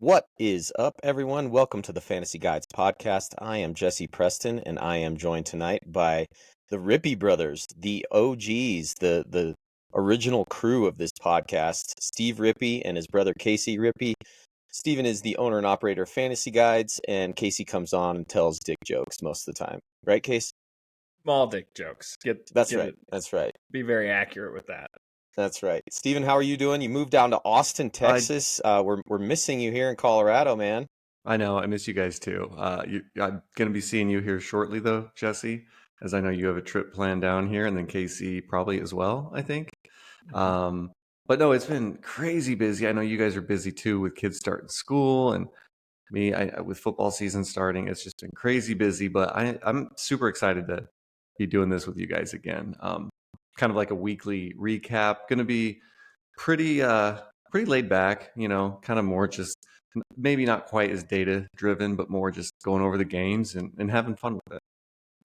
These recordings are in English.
What is up, everyone? Welcome to the Fantasy Guides podcast. I am Jesse Preston, and I am joined tonight by the Rippy brothers, the OGs, the original crew of this podcast, Steve Rippy and his brother Casey Rippy. Steven is the owner and operator of Fantasy Guides, and Casey comes on and tells dick jokes most of the time. Right, Case? Small dick jokes. That's right. That's right. Be very accurate with that. That's right. Steven, how are you doing? You moved down to Austin, Texas. We're missing you here in Colorado, man. I know. I miss you guys too. I'm going to be seeing you here shortly, though, Jesse, as I know you have a trip planned down here, and then Casey probably as well, I think. But no, it's been crazy busy. I know you guys are busy too with kids starting school, and me with football season starting. It's just been crazy busy, but I'm super excited to be doing this with you guys again. Kind of like a weekly recap. Going to be pretty laid back, kind of more just maybe not quite as data driven, but more just going over the games and having fun with it.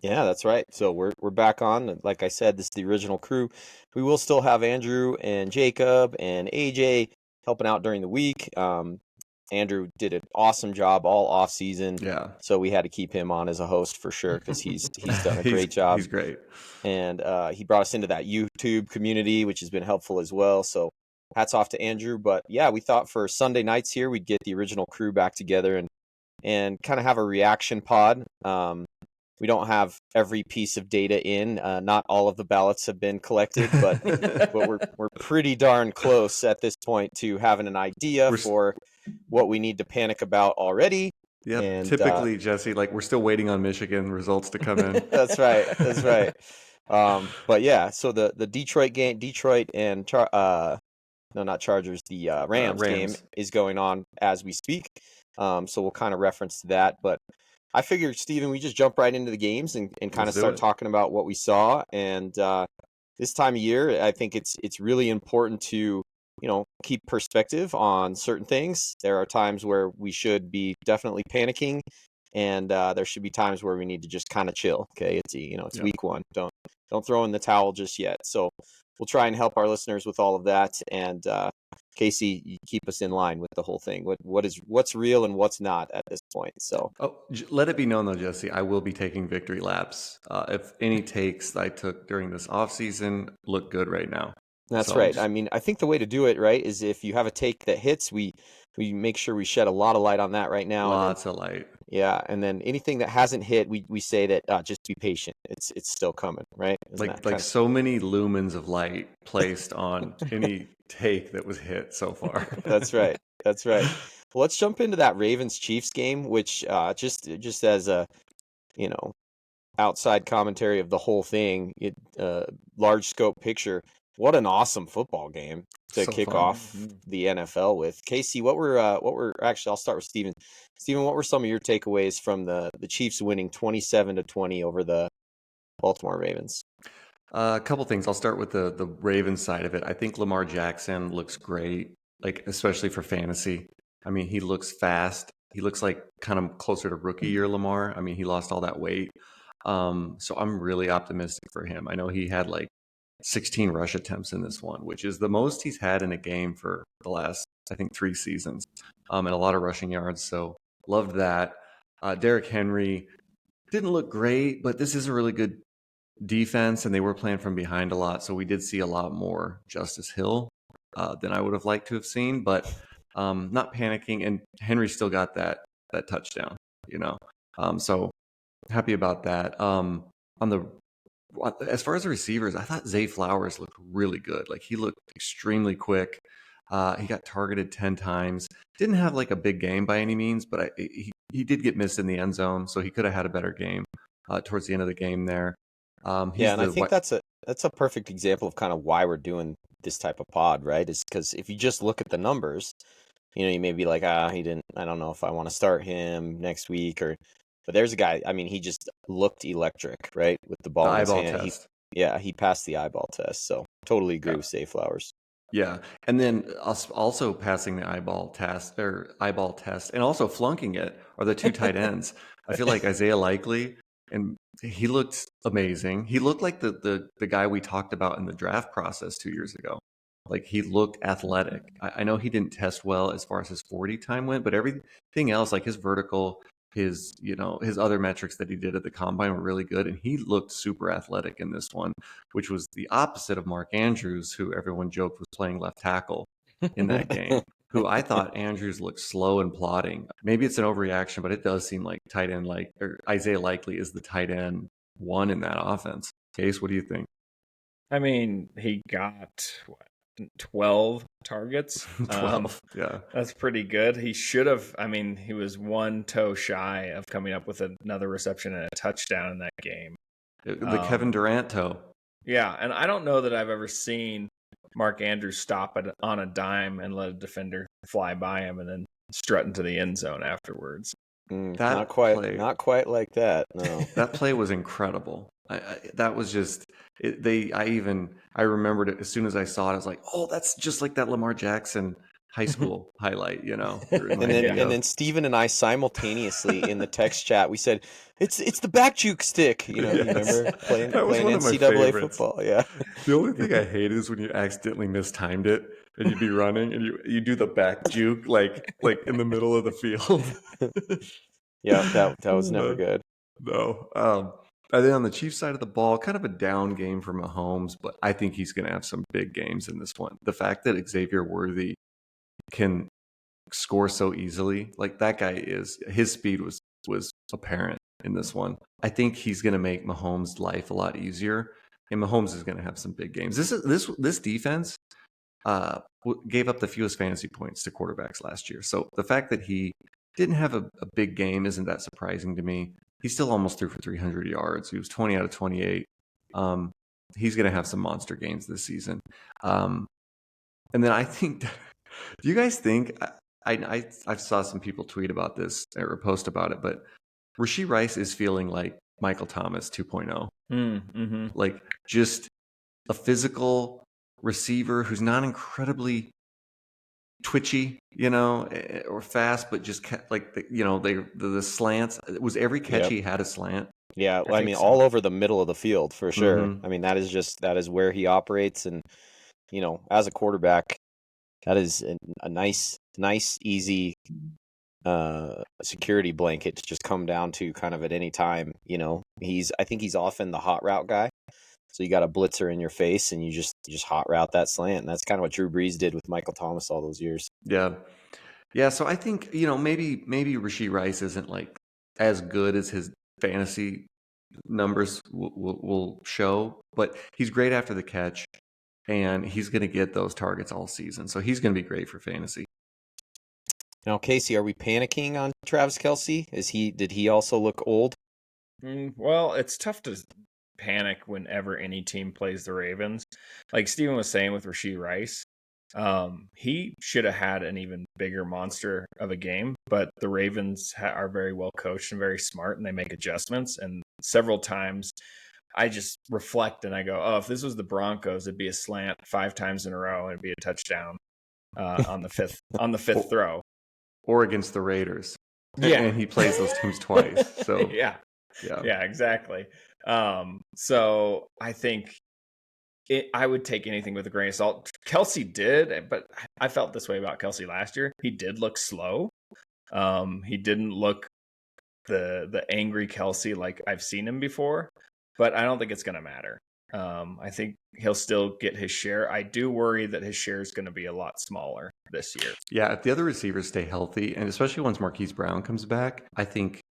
Yeah, that's right. So we're back on. Like I said, this is the original crew. We will still have Andrew and Jacob and AJ helping out during the week. Andrew did an awesome job all off season. Yeah. So we had to keep him on as a host for sure because he's done a great job. He's great. And he brought us into that YouTube community, which has been helpful as well. So hats off to Andrew. But yeah, we thought for Sunday nights here, we'd get the original crew back together and kind of have a reaction pod. We don't have every piece of data in. Not all of the ballots have been collected, but we're pretty darn close at this point to having an idea for what we need to panic about already. Yeah, typically, Jesse, like we're still waiting on Michigan results to come in. That's right. That's right. But yeah, so the Detroit game, and not Chargers, the Rams game is going on as we speak. So we'll kind of reference to that. But I figured, Steven, we just jump right into the games and kind of start talking about what we saw. And this time of year, I think it's really important to keep perspective on certain things. There are times where we should be definitely panicking, and there should be times where we need to just kind of chill. Okay, it's week one. Don't throw in the towel just yet. So we'll try and help our listeners with all of that. And Casey, you keep us in line with the whole thing. What's real and what's not at this point. So let it be known though, Jesse, I will be taking victory laps. If any takes I took during this off season look good right now. That's right. I mean, I think the way to do it, right, is if you have a take that hits, we make sure we shed a lot of light on that right now. Lots of light. Yeah, and then anything that hasn't hit, we say that just be patient. It's still coming, right? Like so many lumens of light placed on any take that was hit so far. That's right. That's right. Well, let's jump into that Ravens-Chiefs game, which just as a outside commentary of the whole thing, large scope picture. What an awesome football game to kick off the NFL with. Casey, what were actually, I'll start with Steven. Steven, what were some of your takeaways from the Chiefs winning 27-20 over the Baltimore Ravens? A couple things. I'll start with the Ravens side of it. I think Lamar Jackson looks great, like especially for fantasy. I mean, he looks fast. He looks like kind of closer to rookie year Lamar. I mean, he lost all that weight. So I'm really optimistic for him. I know he had like 16 rush attempts in this one, which is the most he's had in a game for the last, I think, 3 seasons, and a lot of rushing yards. So loved that. Derrick Henry didn't look great, but this is a really good defense, and they were playing from behind a lot. So we did see a lot more Justice Hill than I would have liked to have seen, but not panicking. And Henry still got that touchdown, so happy about that. As far as the receivers, I thought Zay Flowers looked really good. Like he looked extremely quick. He got targeted 10 times. Didn't have like a big game by any means, but he did get missed in the end zone, so he could have had a better game towards the end of the game there. And I think that's a perfect example of kind of why we're doing this type of pod, right? Is because if you just look at the numbers, you may be like, I don't know if I want to start him next week but there's a guy, I mean, he just looked electric, right? With the ball in his hand. Test. He passed the eyeball test. So totally agree with Zay Flowers. Yeah. And then also passing the eyeball test, and also flunking it are the 2 tight ends. I feel like Isaiah Likely, and he looked amazing. He looked like the guy we talked about in the draft process 2 years ago. Like, he looked athletic. I know he didn't test well as far as his 40 time went, but everything else, like his vertical, his other metrics that he did at the combine were really good, and he looked super athletic in this one, which was the opposite of Mark Andrews, who everyone joked was playing left tackle in that game. Who I thought Andrews looked slow and plodding. Maybe it's an overreaction, but it does seem like tight end or Isaiah Likely is the tight end one in that offense. Case, what do you think? I mean, he got 12 targets. 12, yeah. That's pretty good. He should have, I mean, he was one toe shy of coming up with another reception and a touchdown in that game. The Kevin Durant toe. Yeah, and I don't know that I've ever seen Mark Andrews stop on a dime and let a defender fly by him and then strut into the end zone afterwards. Not quite like that. No, that play was incredible. That was just I remembered it as soon as I saw it. I was like, oh, that's just like that Lamar Jackson high school highlight, you know. And then Steven and I simultaneously in the text chat, we said, it's the back juke stick. You know, yes. You remember playing NCAA football? Yeah. The only thing I hate is when you accidentally mistimed it and you'd be running and you do the back juke like in the middle of the field. Yeah, that was never good. No. And then on the Chiefs side of the ball, kind of a down game for Mahomes, but I think he's going to have some big games in this one. The fact that Xavier Worthy can score so easily, like that guy his speed was apparent in this one. I think he's going to make Mahomes' life a lot easier, and Mahomes is going to have some big games. This defense gave up the fewest fantasy points to quarterbacks last year. So the fact that he didn't have a big game isn't that surprising to me. He still almost threw for 300 yards. He was 20 out of 28. He's going to have some monster games this season. And then I think, do you guys think, I saw some people tweet about this or post about it, but Rashee Rice is feeling like Michael Thomas 2.0. Mm-hmm. Like just a physical receiver who's not incredibly twitchy, you know, or fast, but just like the slants. Was every catch he had a slant? Yeah, I mean, so. All over the middle of the field for sure. Mm-hmm. I mean, that is where he operates, and you know, as a quarterback, that is a nice, easy security blanket to just come down to kind of at any time. You know, I think he's often the hot route guy. So you got a blitzer in your face, and you just hot route that slant, and that's kind of what Drew Brees did with Michael Thomas all those years. Yeah. So I think maybe Rashee Rice isn't like as good as his fantasy numbers will show, but he's great after the catch, and he's going to get those targets all season. So he's going to be great for fantasy. Now, Casey, are we panicking on Travis Kelce? Did he also look old? Well, it's tough to panic whenever any team plays the Ravens. Like Steven was saying with Rashee Rice, he should have had an even bigger monster of a game, but the Ravens are very well coached and very smart, and they make adjustments. And several times I just reflect and I go, oh, if this was the Broncos, it'd be a slant 5 times in a row and it'd be a touchdown on the fifth throw. Or against the Raiders. Yeah. And he plays those teams twice. So yeah, exactly. So I think I would take anything with a grain of salt. Kelce did, but I felt this way about Kelce last year. He did look slow. He didn't look the angry Kelce like I've seen him before, but I don't think it's going to matter. I think he'll still get his share. I do worry that his share is going to be a lot smaller this year. Yeah, if the other receivers stay healthy, and especially once Marquise Brown comes back, I think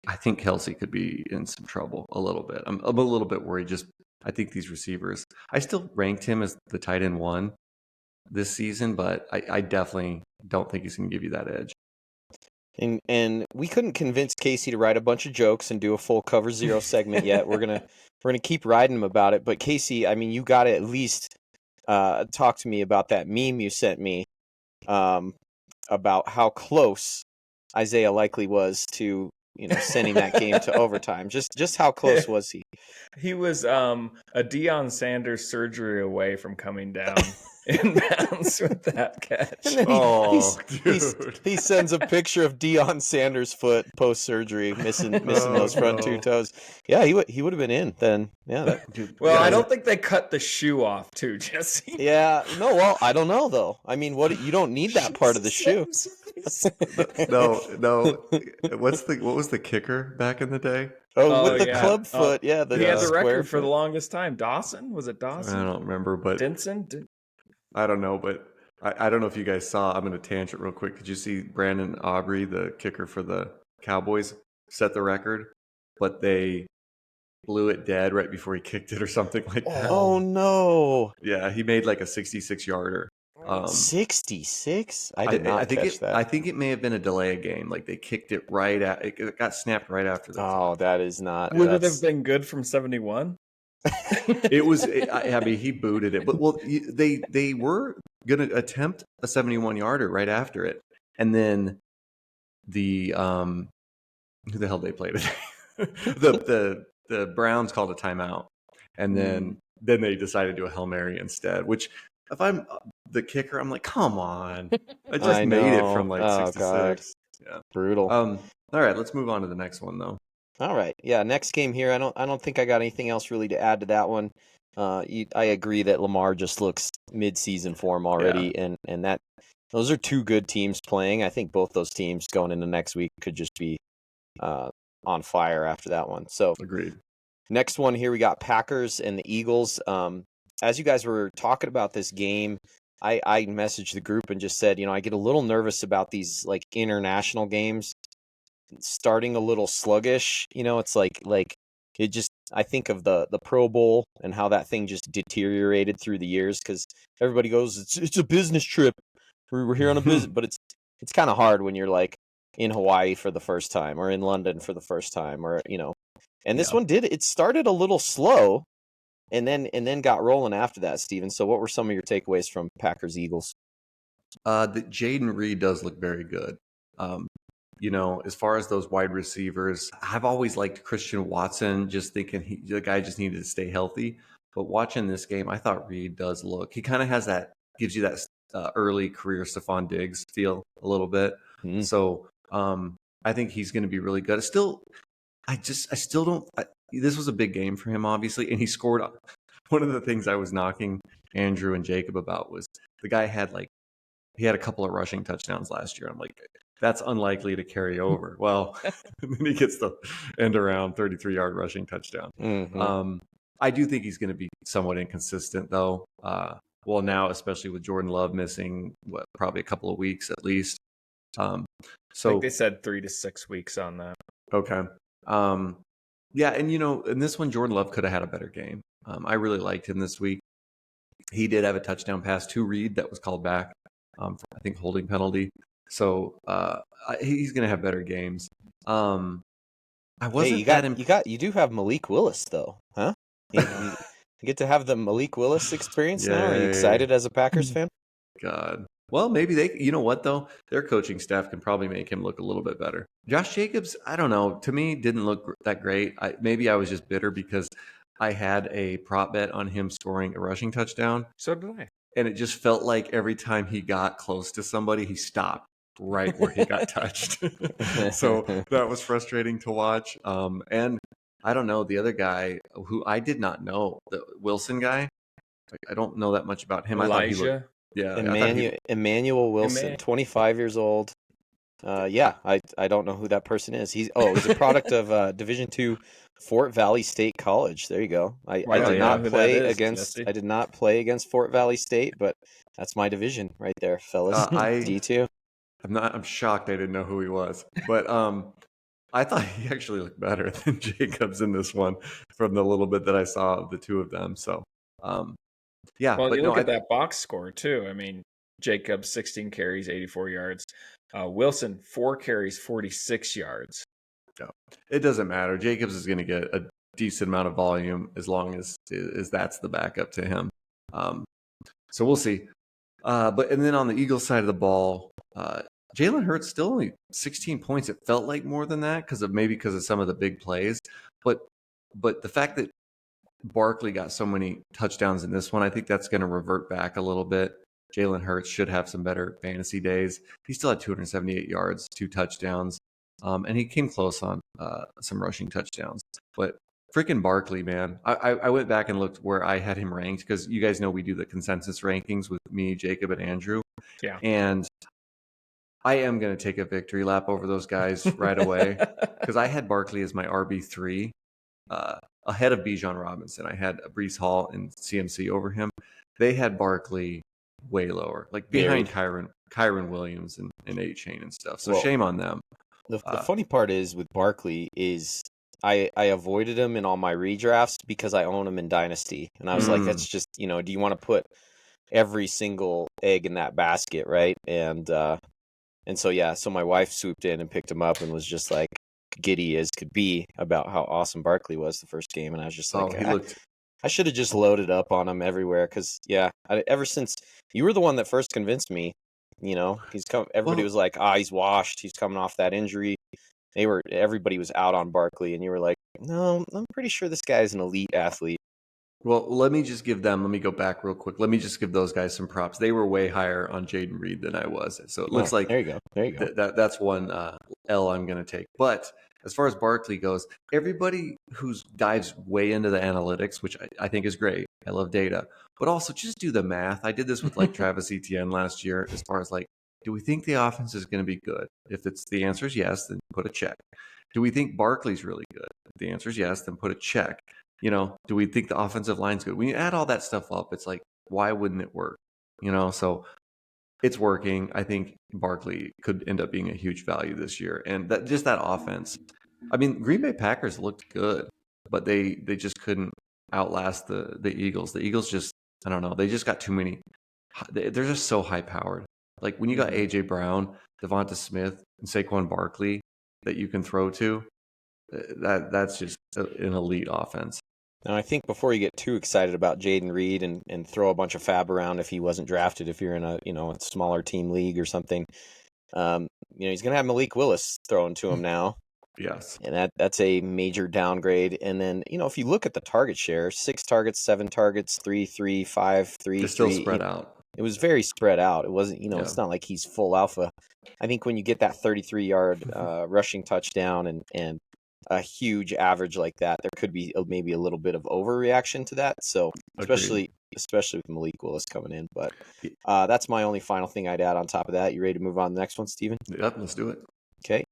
Kelce could be in some trouble a little bit. I'm a little bit worried. I think these receivers, I still ranked him as the tight end 1 this season, but I definitely don't think he's going to give you that edge. And we couldn't convince Casey to write a bunch of jokes and do a full Cover Zero segment yet. We're gonna keep riding him about it. But Casey, I mean, you got to at least talk to me about that meme you sent me about how close Isaiah Likely was to sending that game to overtime. Just how close was he? He was a Deion Sanders surgery away from coming down inbounds with that catch. And then he sends a picture of Deion Sanders' foot post surgery, missing those front two toes. Yeah, he would have been in then. Yeah. I don't think they cut the shoe off too, Jesse. Yeah. No. Well, I don't know though. I mean, you don't need that part of the shoe. No. What was the kicker back in the day? With the club foot. Yeah. He had the record for the longest time. Dawson? Was it Dawson? I don't remember, but Stinson? I don't know, but I don't know if you guys saw. I'm going to tangent real quick. Did you see Brandon Aubrey, the kicker for the Cowboys, set the record, but they blew it dead right before he kicked it or something like that? Oh no! Yeah, he made like a 66-yarder. 66? I did not catch that. I think it may have been a delay of game. Like they kicked it right at it got snapped right after that. Oh, that is not. Would it have been good from 71? It was. I mean, he booted it, but they were going to attempt a 71-yarder right after it, and then the who the hell they played it? the Browns called a timeout, and then they decided to do a Hail Mary instead. Which, if I'm the kicker, I'm like, come on, I just made it from like 66. God. Yeah, brutal. All right, let's move on to the next one though. All right. Yeah, next game here. I don't think I got anything else really to add to that one. I agree that Lamar just looks mid-season form already, and that those are two good teams playing. I think both those teams going into next week could just be on fire after that one. So agreed. Next one here, we got Packers and the Eagles. As you guys were talking about this game, I messaged the group and just said, I get a little nervous about these like international games starting a little sluggish. It's like it just, I think of the Pro Bowl and how that thing just deteriorated through the years because everybody goes, it's a business trip. We're here on a business, but it's kind of hard when you're like in Hawaii for the first time or in London for the first time, or and this one it started a little slow and then got rolling after that, Steven. So what were some of your takeaways from Packers Eagles? That Jaden Reed does look very good. As far as those wide receivers, I've always liked Christian Watson, just thinking the guy just needed to stay healthy. But watching this game, I thought Reed does look. He kind of has gives you that early career Stephon Diggs feel a little bit. Mm-hmm. So I think he's going to be really good. I still don't. This was a big game for him, obviously, and he scored. One of the things I was knocking Andrew and Jacob about was the guy had a couple of rushing touchdowns last year. I'm like, that's unlikely to carry over. Well, and then he gets the end around 33-yard rushing touchdown. Mm-hmm. I do think he's going to be somewhat inconsistent, though. Now, especially with Jordan Love missing, probably a couple of weeks at least. I think they said 3 to 6 weeks on that. Okay. Yeah, and in this one, Jordan Love could have had a better game. I really liked him this week. He did have a touchdown pass to Reed that was called back. For, I think, holding penalty. So he's going to have better games. I wasn't you do have Malik Willis though, huh? You get to have the Malik Willis experience now. Are you excited as a Packers fan? God. Well, maybe you know what though? Their coaching staff can probably make him look a little bit better. Josh Jacobs, I don't know. To me, didn't look that great. Maybe I was just bitter because I had a prop bet on him scoring a rushing touchdown. So did I. And it just felt like every time he got close to somebody, he stopped right where he got touched. So that was frustrating to watch. And I don't know, the other guy who I did not know, the Wilson guy, I don't know that much about him. Elijah? Emmanuel Wilson, 25 years old. I don't know who that person is. He's a product of Division II Fort Valley State College. There you go. I did not play against Fort Valley State, but that's my division right there, fellas. D2. I'm shocked I didn't know who he was. But I thought he actually looked better than Jacobs in this one from the little bit that I saw of the two of them. So yeah. Well, you look at that box score too. I mean, Jacobs 16 carries, 84 yards. Wilson 4 carries, 46 yards. No, it doesn't matter. Jacobs is going to get a decent amount of volume as long as that's the backup to him. So we'll see. And then on the Eagles side of the ball, Jalen Hurts still only 16 points. It felt like more than that because of some of the big plays. But the fact that Barkley got so many touchdowns in this one. I think that's going to revert back a little bit. Jalen Hurts should have some better fantasy days. He still had 278 yards, 2 touchdowns, and he came close on some rushing touchdowns. But freaking Barkley, man. I went back and looked where I had him ranked because you guys know we do the consensus rankings with me, Jacob, and Andrew. Yeah. And I am going to take a victory lap over those guys right away because I had Barkley as my RB3 ahead of Bijan Robinson. I had Breece Hall and CMC over him. They had Barkley way lower, like behind Kyron Williams and A-Chain and stuff. So shame on them. The funny part is with Barkley is I avoided him in all my redrafts because I own him in Dynasty. And I was like, that's just, do you want to put every single egg in that basket, right? And so, yeah, so my wife swooped in and picked him up and was just like giddy as could be about how awesome Barkley was the first game. And I was just like, I should have just loaded up on him everywhere because, ever since you were the one that first convinced me, everybody was like, he's washed. He's coming off that injury. Everybody was out on Barkley, and you were like, no, I'm pretty sure this guy's an elite athlete. Well, let me go back real quick. Let me just give those guys some props. They were way higher on Jaden Reed than I was. So it looks like there you go. That's one L I'm going to take. But as far as Barkley goes, everybody who dives way into the analytics, which I think is great. I love data. But also just do the math. I did this with like Travis Etienne last year as far as like, do we think the offense is going to be good? If the answer is yes, then put a check. Do we think Barkley's really good? If the answer is yes, then put a check. Do we think the offensive line's good? When you add all that stuff up, it's like, why wouldn't it work? So it's working. I think Barkley could end up being a huge value this year. And that offense. I mean, Green Bay Packers looked good, but they just couldn't outlast the Eagles. The Eagles just, I don't know, they just got too many. They're just so high powered. Like when you got A.J. Brown, Devonta Smith, and Saquon Barkley that you can throw to, that's just an elite offense. Now, I think before you get too excited about Jaden Reed and throw a bunch of fab around if he wasn't drafted, if you're in a a smaller team league or something, he's going to have Malik Willis thrown to him now. Yes, and that's a major downgrade. And then if you look at the target share, 6 targets, 7 targets, 3, 3, 5, 3, it's still spread out. It was very spread out. It wasn't it's not like he's full alpha. I think when you get that 33-yard rushing touchdown and a huge average like that, there could be maybe a little bit of overreaction to that. So especially with Malik Willis coming in. But that's my only final thing I'd add on top of that. You ready to move on to the next one, Steven? Yep, let's do it. Okay.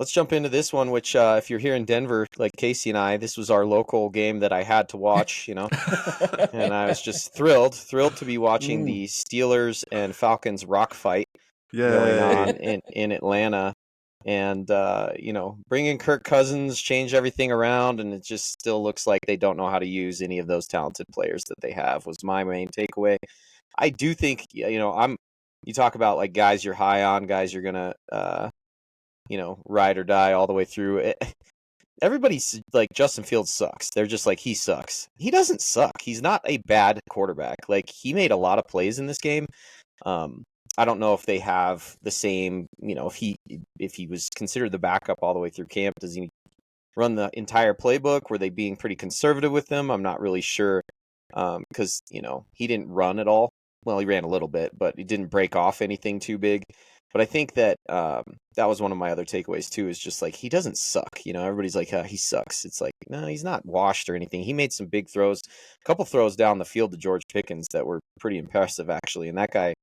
Let's jump into this one, which if you're here in Denver, like Casey and I, this was our local game that I had to watch, and I was just thrilled to be watching the Steelers and Falcons rock fight going on in Atlanta. And, bringing Kirk Cousins changed everything around, and it just still looks like they don't know how to use any of those talented players that they have, was my main takeaway. I do think, you talk about like guys you're high on, guys you're going to, ride or die all the way through. Everybody's like, Justin Fields sucks. They're just like, he sucks. He doesn't suck. He's not a bad quarterback. Like, he made a lot of plays in this game. I don't know if they have the same, if he was considered the backup all the way through camp, does he run the entire playbook? Were they being pretty conservative with him? I'm not really sure. Because, he didn't run at all. Well, he ran a little bit, but he didn't break off anything too big. But I think that that was one of my other takeaways too, is just like, he doesn't suck. Everybody's like, he sucks. It's like, no, he's not washed or anything. He made some big throws, a couple throws down the field to George Pickens that were pretty impressive, actually. And that guy,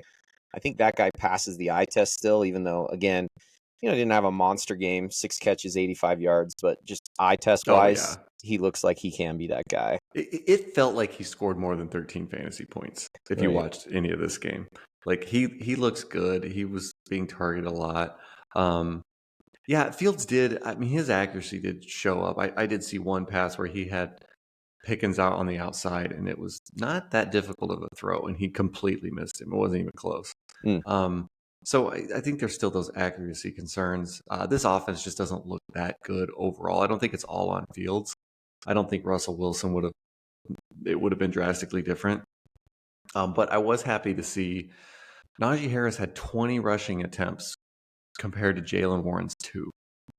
I think that guy passes the eye test still, even though, again, didn't have a monster game, 6 catches, 85 yards, but just eye test wise, he looks like he can be that guy. It felt like he scored more than 13 fantasy points if you watched any of this game. Like he looks good. He was being targeted a lot. Fields did. I mean, his accuracy did show up. I did see one pass where he had Pickens out on the outside, and it was not that difficult of a throw, and he completely missed him. It wasn't even close. So I think there's still those accuracy concerns. This offense just doesn't look that good overall. I don't think it's all on Fields. I don't think Russell Wilson would have been drastically different. But I was happy to see Najee Harris had 20 rushing attempts compared to Jalen Warren's 2.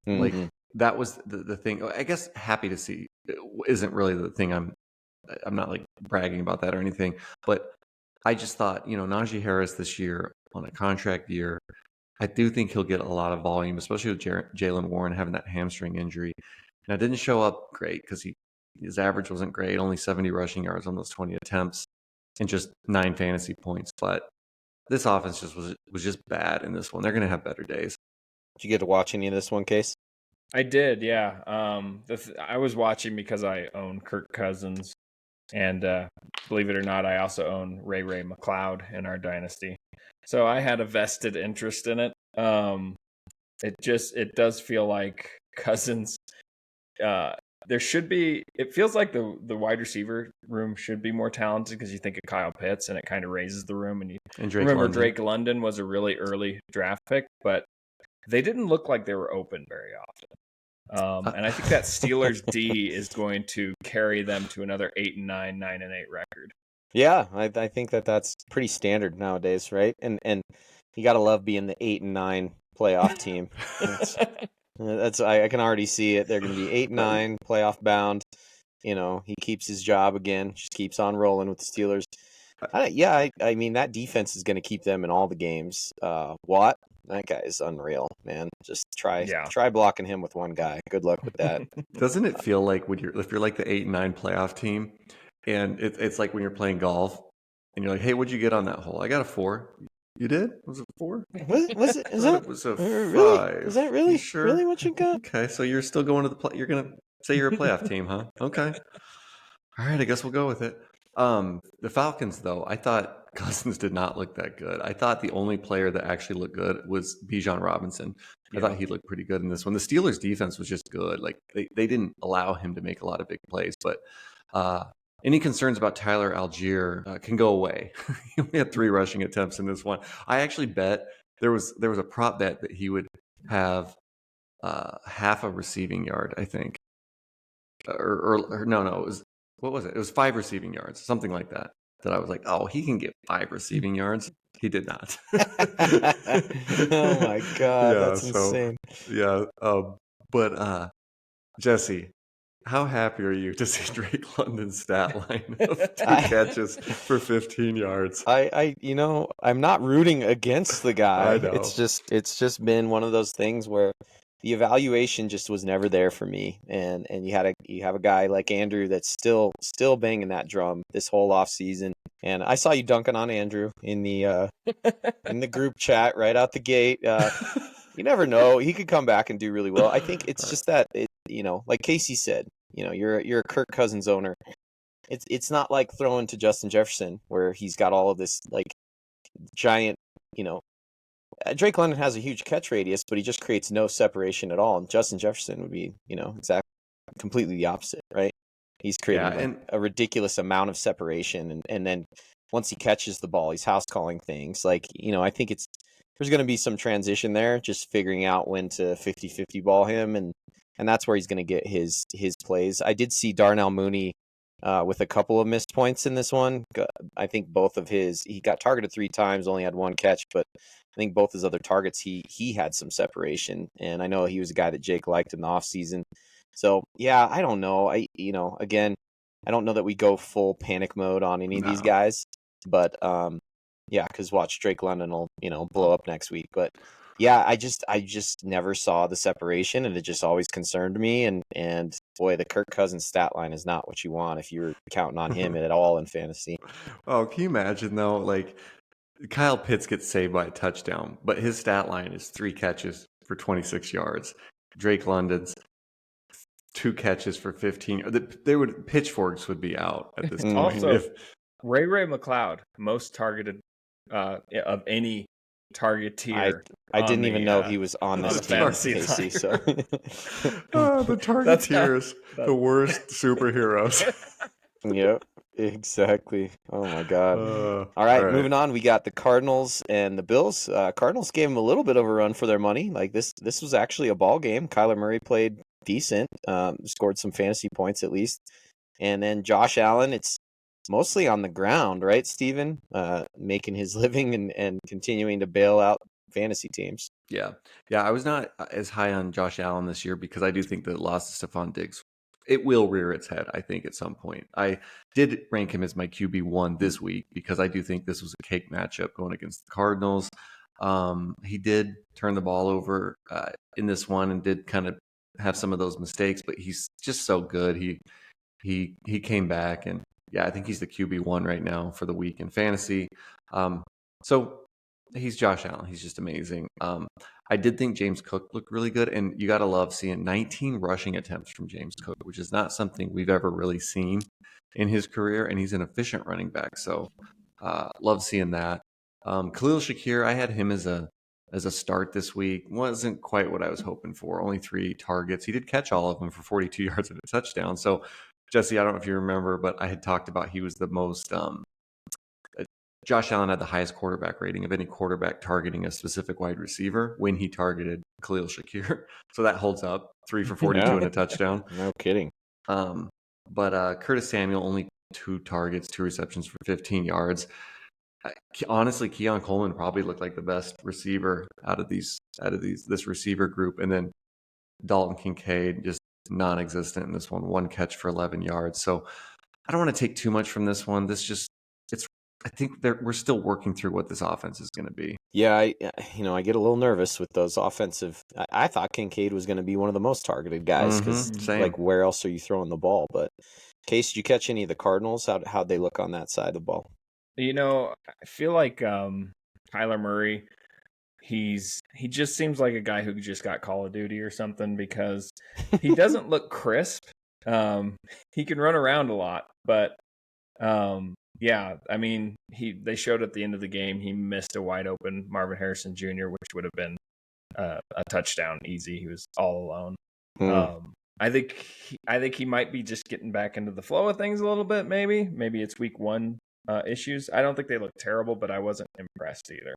Like, that was the thing. I guess happy to see isn't really the thing I'm I'm not like bragging about that or anything, but I just thought, Najee Harris this year on a contract year, I do think he'll get a lot of volume, especially with Jalen Warren having that hamstring injury. And I didn't show up great because his average wasn't great, only 70 rushing yards on those 20 attempts and just 9 fantasy points. But this offense was just bad in this one. They're going to have better days. Did you get to watch any of this one, Case? I did, yeah. I was watching because I own Kirk Cousins, and believe it or not, I also own Ray McLeod in our dynasty. So I had a vested interest in it. It does feel like Cousins. It feels like the wide receiver room should be more talented because you think of Kyle Pitts and it kind of raises the room. And Drake London was a really early draft pick, but they didn't look like they were open very often. And I think that Steelers D is going to carry them to another 8-9, 9-8 record. Yeah, I think that's pretty standard nowadays, right? And you gotta love being the 8-9 playoff team. I can already see it. They're gonna be 8-9 playoff bound. He keeps his job again, just keeps on rolling with the Steelers. I mean that defense is gonna keep them in all the games. Watt, that guy is unreal, man. Just try blocking him with one guy. Good luck with that. Doesn't it feel like if you're like the 8-9 playoff team, and it's like when you're playing golf, and you're like, hey, what'd you get on that hole? I got a 4. You did? Was it 4? Was it? Is that? It was a 5. Really? Is that really? You sure? Really what you got? Okay, so you're still going to the play. You're gonna say you're a playoff team, huh? Okay. All right, I guess we'll go with it. The Falcons, though, I thought Cousins did not look that good. I thought the only player that actually looked good was Bijan Robinson. I thought he looked pretty good in this one. The Steelers' defense was just good. Like they didn't allow him to make a lot of big plays, but any concerns about Tyler Algier can go away. He only had 3 rushing attempts in this one. I actually bet there was a prop bet that he would have half a receiving yard, I think. Or no, it was, what was it? It was 5 receiving yards, something like that. That I was like, oh, he can get 5 receiving yards. He did not. Oh my God, that's insane. Yeah, but Jesse, how happy are you to see Drake London's stat line of 2 catches for 15 yards? I'm not rooting against the guy. I know. It's just been one of those things where the evaluation just was never there for me. And you have a guy like Andrew that's still banging that drum this whole off season. And I saw you dunking on Andrew in the group chat right out the gate. You never know. He could come back and do really well. I think it's just that like Casey said, you're a Kirk Cousins owner. It's not like throwing to Justin Jefferson where he's got all of this like giant, Drake London has a huge catch radius, but he just creates no separation at all. And Justin Jefferson would be, exactly completely the opposite, right? He's creating a ridiculous amount of separation, and then once he catches the ball, he's house calling things. Like, I think there's going to be some transition there, just figuring out when to 50-50 ball him, and that's where he's going to get his plays. I did see Darnell Mooney with a couple of missed points in this one. I think both of he got targeted 3 times, only had 1 catch, but I think both his other targets, he had some separation, and I know he was a guy that Jake liked in the offseason. So, yeah, I don't know. Again, I don't know that we go full panic mode on any of these guys, but because watch, Drake London will, blow up next week. But yeah, I just never saw the separation, and it just always concerned me. And boy, the Kirk Cousins stat line is not what you want if you're counting on him at all in fantasy. Oh, can you imagine though? Like Kyle Pitts gets saved by a touchdown, but his stat line is 3 catches for 26 yards. Drake London's 2 catches for 15. Pitchforks would be out at this point. Also, Ray McLeod, most targeted of any targeteer. I didn't even know he was on this team, Casey. So the targeteers, the worst superheroes. Yep, exactly. Oh my God. All right, moving on. We got the Cardinals and the Bills. Cardinals gave them a little bit of a run for their money. Like this was actually a ball game. Kyler Murray played decent, scored some fantasy points at least. And then Josh Allen, it's mostly on the ground, right, Steven? Making his living and continuing to bail out fantasy teams. Yeah. I was not as high on Josh Allen this year because I do think the loss of Stephon Diggs it will rear its head, I think, at some point. I did rank him as my QB1 this week because I do think this was a cake matchup going against the Cardinals. He did turn the ball over in this one and did kind of have some of those mistakes, but he's just so good. He came back, and yeah, I think he's the QB1 right now for the week in fantasy. So he's Josh Allen. He's just amazing. I did think James Cook looked really good, and you got to love seeing 19 rushing attempts from James Cook, which is not something we've ever really seen in his career, and he's an efficient running back. So love seeing that. Khalil Shakir, I had him as a start this week. Wasn't quite what I was hoping for. Only 3 targets. He did catch all of them for 42 yards and a touchdown. So Jesse, I don't know if you remember, but I had talked about he was the most Josh Allen had the highest quarterback rating of any quarterback targeting a specific wide receiver when he targeted Khalil Shakir. So that holds up. 3 for 42 and a touchdown. No kidding. But Curtis Samuel, only 2 targets, 2 receptions for 15 yards. Honestly, Keon Coleman probably looked like the best receiver out of this receiver group. And then Dalton Kincaid, just non-existent in this one. 1 catch for 11 yards. So I don't want to take too much from this one. I think we're still working through what this offense is going to be. Yeah, I get a little nervous with those offensive. I thought Kincaid was going to be one of the most targeted guys because, like, where else are you throwing the ball? But, Case, did you catch any of the Cardinals? How'd they look on that side of the ball? I feel like Kyler Murray, he just seems like a guy who just got Call of Duty or something because he doesn't look crisp. He can run around a lot, but yeah, I mean, they showed at the end of the game he missed a wide open Marvin Harrison Jr., which would have been a touchdown easy. He was all alone. I think he might be just getting back into the flow of things a little bit. Maybe it's week 1 issues. I don't think they look terrible, but I wasn't impressed either.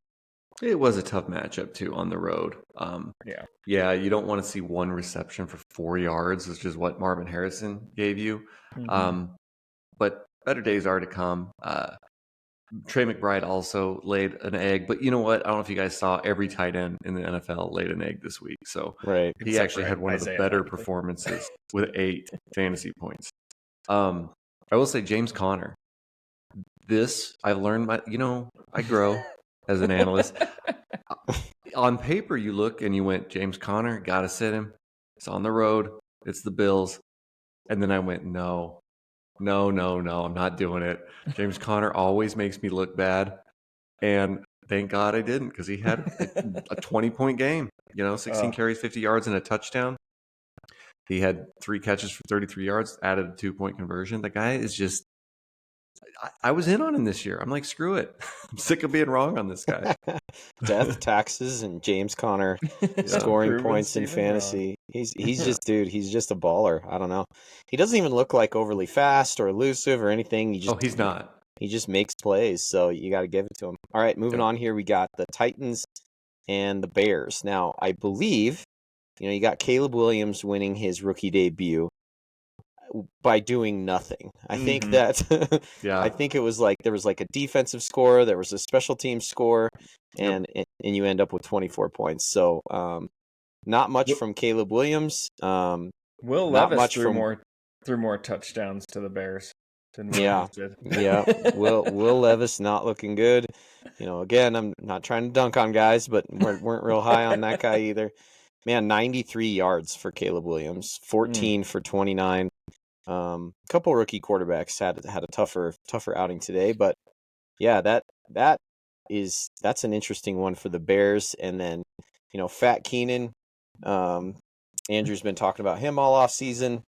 It was a tough matchup too on the road. Yeah, you don't want to see 1 reception for 4 yards, which is what Marvin Harrison gave you. But better days are to come. Trey McBride also laid an egg, but you know what? I don't know if you guys saw, every tight end in the NFL laid an egg this week. So he actually had one of the better performances with 8 fantasy points. I will say James Conner. I've learned I grow as an analyst. On paper, you look and you went, James Conner, got to sit him. It's on the road. It's the Bills. And then I went, no, I'm not doing it. James Conner always makes me look bad. And thank God I didn't, because he had a 20-point game. 16 carries, 50 yards, and a touchdown. He had 3 catches for 33 yards, added a 2-point conversion. The guy is just, I was in on him this year. I'm like, screw it. I'm sick of being wrong on this guy. Death, taxes, and James Conner scoring points in fantasy. He's just, dude, he's just a baller. I don't know. He doesn't even look like overly fast or elusive or anything. He's not. He just makes plays, so you got to give it to him. All right, moving on here, we got the Titans and the Bears. Now, I believe, you got Caleb Williams winning his rookie debut by doing nothing. I think that I think it was like there was like a defensive score, there was a special team score, and you end up with 24 points. So not much from Caleb Williams. Will Levis threw more touchdowns to the Bears than Williams did. Will Levis not looking good. Again, I'm not trying to dunk on guys, but weren't real high on that guy either. Man, 93 yards for Caleb Williams, 14 for 29. A couple rookie quarterbacks had a tougher outing today, but yeah, that's an interesting one for the Bears. And then, Fat Kenan, Andrew's been talking about him all off season.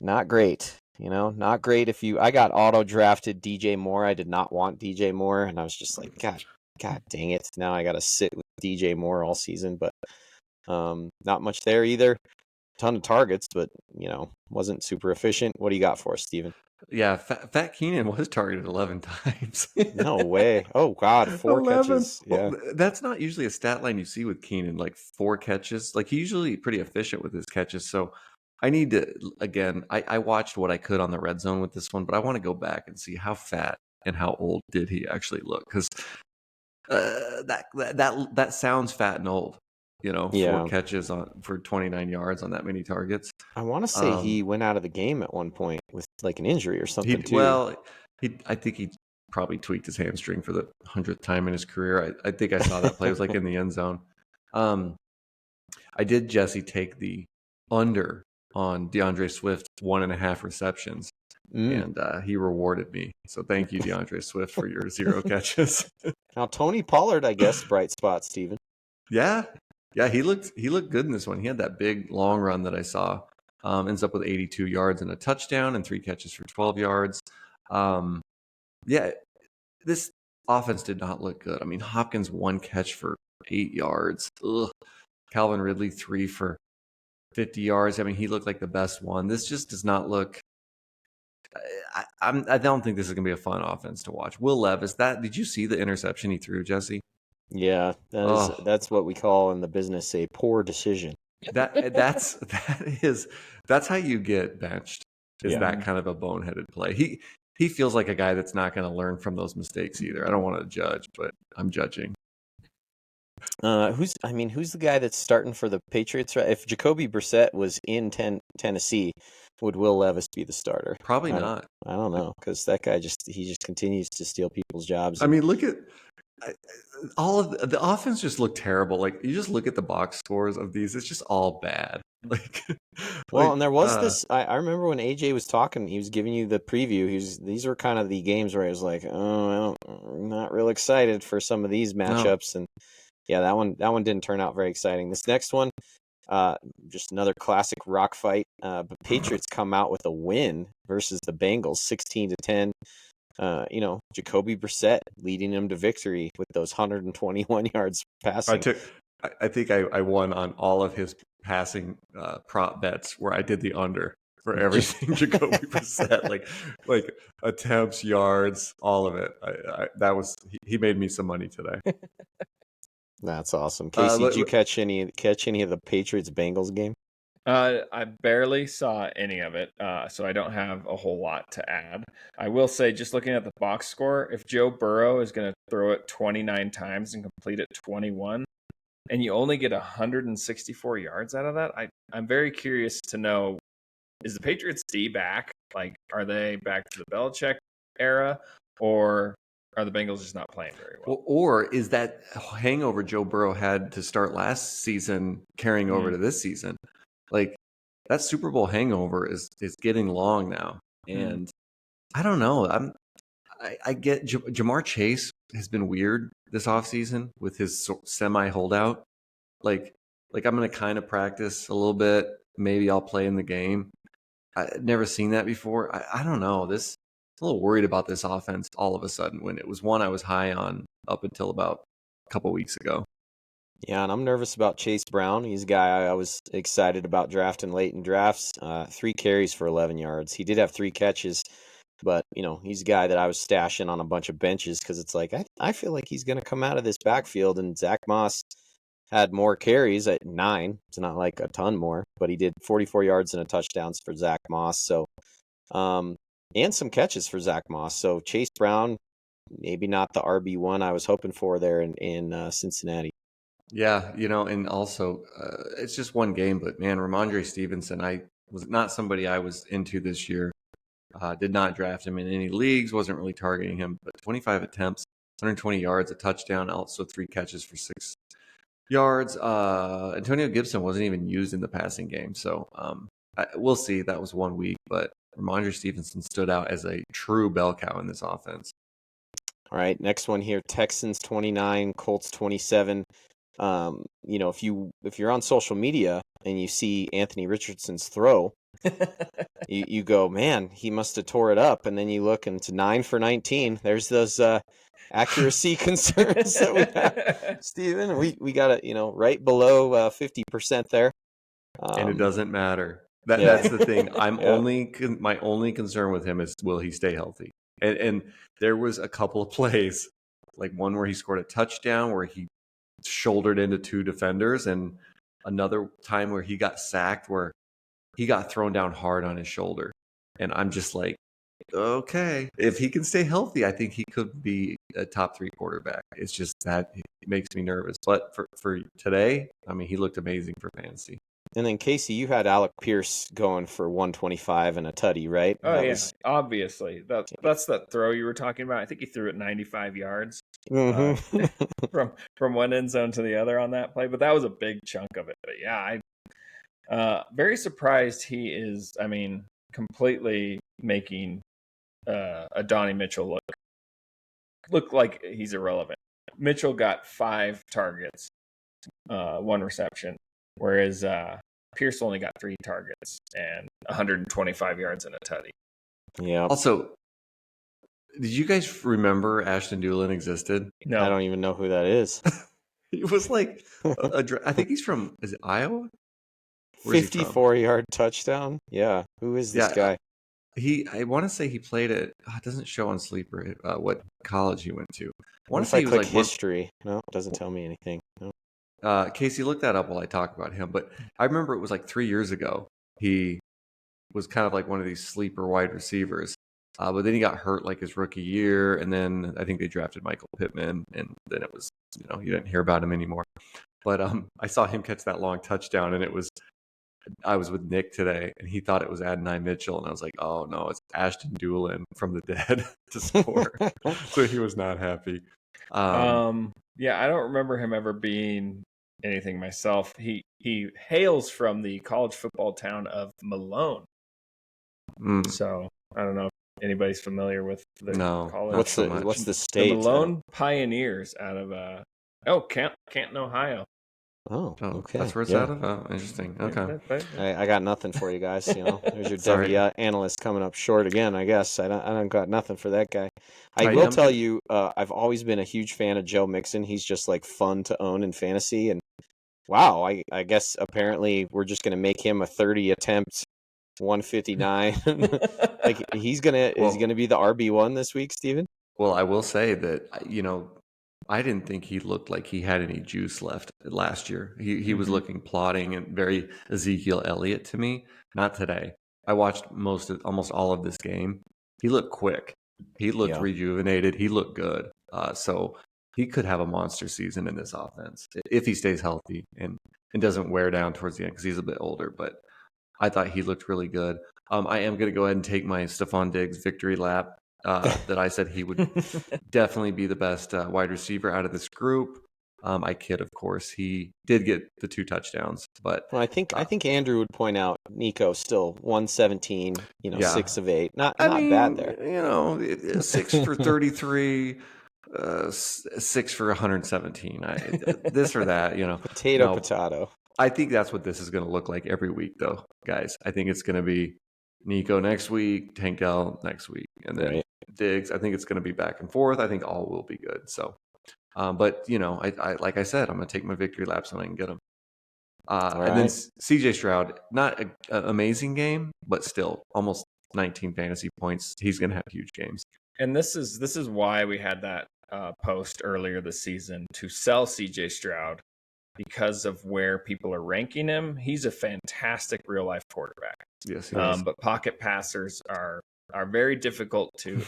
Not great, not great. I got auto drafted DJ Moore. I did not want DJ Moore, and I was just like, God dang it. Now I got to sit with DJ Moore all season, but not much there either. Ton of targets, but wasn't super efficient. What do you got for us, Steven? Yeah, Fat Kenan was targeted 11 times. No way. Oh God, 4 catches. Yeah, well, that's not usually a stat line you see with Kenan, like 4 catches. Like, he's usually pretty efficient with his catches. So I need to, again, I watched what I could on the red zone with this one, but I want to go back and see how fat and how old did he actually look, because that sounds fat and old. 4 Yeah. catches for 29 yards on that many targets. I want to say he went out of the game at one point with like an injury or something too. I think he probably tweaked his hamstring for the 100th time in his career. I think I saw that play. It was like in the end zone. I did, Jesse, take the under on DeAndre Swift's 1.5 receptions, and he rewarded me. So thank you, DeAndre Swift, for your 0 catches. Now Tony Pollard, I guess, bright spot, Steven. Yeah, he looked good in this one. He had that big long run that I saw. Ends up with 82 yards and a touchdown and 3 catches for 12 yards. Yeah, this offense did not look good. I mean, Hopkins 1 catch for 8 yards. Ugh. Calvin Ridley 3 for 50 yards. I mean, he looked like the best one. This just does not look. I don't think this is going to be a fun offense to watch. Will Levis, did you see the interception he threw, Jesse? Yeah, that's what we call in the business a poor decision. That's how you get benched. That kind of a boneheaded play? He feels like a guy that's not going to learn from those mistakes either. I don't want to judge, but I'm judging. Who's the guy that's starting for the Patriots? If Jacoby Brissett was in Tennessee, would Will Levis be the starter? Probably not. I don't know, because that guy just continues to steal people's jobs. I mean, look at all of the offense just looked terrible. Like, you just look at the box scores of these; it's just all bad. And there was this. I remember when AJ was talking, he was giving you the preview. These were kind of the games where I was like, I'm not real excited for some of these matchups, and yeah, that one didn't turn out very exciting. This next one, just another classic rock fight. But Patriots come out with a win versus the Bengals, 16-10. Jacoby Brissett leading them to victory with those 121 yards passing. I think I won on all of his passing prop bets where I did the under for everything. Jacoby Brissett, like attempts, yards, all of it. He made me some money today. That's awesome. Casey, did you catch any of the Patriots Bengals game? I barely saw any of it, so I don't have a whole lot to add. I will say, just looking at the box score, if Joe Burrow is going to throw it 29 times and complete it 21, and you only get 164 yards out of that, I'm very curious to know, is the Patriots D back? Like, are they back to the Belichick era, or are the Bengals just not playing very well? Or is that hangover Joe Burrow had to start last season carrying over to this season? Like, that Super Bowl hangover is getting long now, and I don't know. I get Jamar Chase has been weird this offseason with his semi holdout. Like I'm going to kind of practice a little bit. Maybe I'll play in the game. I've never seen that before. I don't know. I'm a little worried about this offense all of a sudden when it was one I was high on up until about a couple weeks ago. Yeah, and I'm nervous about Chase Brown. He's a guy I was excited about drafting late in drafts. 3 carries for 11 yards. He did have 3 catches, but he's a guy that I was stashing on a bunch of benches because it's like I feel like he's going to come out of this backfield, and Zach Moss had more carries at 9. It's not like a ton more, but he did 44 yards and a touchdown for Zach Moss. So, and some catches for Zach Moss. So Chase Brown, maybe not the RB1 I was hoping for there in Cincinnati. Yeah, and also it's just one game, but man, Ramondre Stevenson, I was not somebody I was into this year. Did not draft him in any leagues, wasn't really targeting him, but 25 attempts, 120 yards, a touchdown, also 3 catches for 6 yards. Antonio Gibson wasn't even used in the passing game, so we'll see. That was 1 week, but Ramondre Stevenson stood out as a true bell cow in this offense. All right, next one here: Texans 29, Colts 27. If you're on social media and you see Anthony Richardson's throw, you go, man, he must have tore it up, and then you look and it's 9 for 19. There's those accuracy concerns that we have, Steven. We got it, right below 50% there, and it doesn't matter. That's the thing. My only concern with him is, will he stay healthy? And there was a couple of plays, like one where he scored a touchdown where he shouldered into 2 defenders, and another time where he got sacked where he got thrown down hard on his shoulder. And I'm just like, okay, if he can stay healthy, I think he could be a top 3 quarterback. It's just that it makes me nervous. But for today, I mean, he looked amazing for fantasy. And then Casey, you had Alec Pierce going for 125 and a tutty, right? Oh yeah, obviously. That's that throw you were talking about. I think he threw it 95 yards from one end zone to the other on that play, but that was a big chunk of it. But yeah, very surprised he is. I mean, completely making a Donnie Mitchell look like he's irrelevant. Mitchell got 5 targets, 1 reception, whereas Pierce only got 3 targets and 125 yards and a tutty. Yeah. Also, did you guys remember Ashton Doolin existed? No, I don't even know who that is. He was like, I think he's from, is it Iowa? 54-yard touchdown. Yeah. Who is this guy? I want to say he played at. It doesn't show on Sleeper what college he went to. I want to say he was like history. No, it doesn't tell me anything. No. Casey, look that up while I talk about him. But I remember it was like 3 years ago. He was kind of like one of these sleeper wide receivers. But then he got hurt like his rookie year, and then I think they drafted Michael Pittman, and then it was you didn't hear about him anymore. But I saw him catch that long touchdown, and I was with Nick today, and he thought it was Adonai Mitchell, and I was like, "Oh no, it's Ashton Doolin from the dead to score." So he was not happy. Yeah, I don't remember him ever being anything myself. He hails from the college football town of Malone. So I don't know if anybody's familiar with the college. What's the state? The Malone Pioneers out of Canton, Ohio. Oh, okay. That's where it's out of? Oh, interesting. Okay. I got nothing for you guys. There's your Devi analyst coming up short again, I guess. I don't got nothing for that guy. I will tell you, I've always been a huge fan of Joe Mixon. He's just like fun to own in fantasy. And wow, I guess apparently we're just going to make him a 30 attempt, 159. Like is he going to be the RB1 this week, Steven? Well, I will say that, I didn't think he looked like he had any juice left last year. He was looking plodding and very Ezekiel Elliott to me. Not today. I watched almost all of this game. He looked quick. He looked rejuvenated. He looked good. So he could have a monster season in this offense if he stays healthy and doesn't wear down towards the end because he's a bit older. But I thought he looked really good. I am going to go ahead and take my Stephon Diggs victory lap. That I said he would definitely be the best wide receiver out of this group. I kid, of course. He did get the 2 touchdowns, but I think Andrew would point out Nico still 117, 6 of 8, not bad there. 6 for 33, 6 for 117. This or that, Potato. I think that's what this is going to look like every week, though, guys. I think it's going to be Nico next week, Tank Dell next week, and then Diggs. I think it's going to be back and forth. I think all will be good. So, but I like I said, I'm going to take my victory laps when I can get them. And then CJ Stroud, not an amazing game, but still almost 19 fantasy points. He's going to have huge games. And this is why we had that post earlier this season to sell CJ Stroud because of where people are ranking him. He's a fantastic real life quarterback. Yes, he is. But pocket passers are very difficult to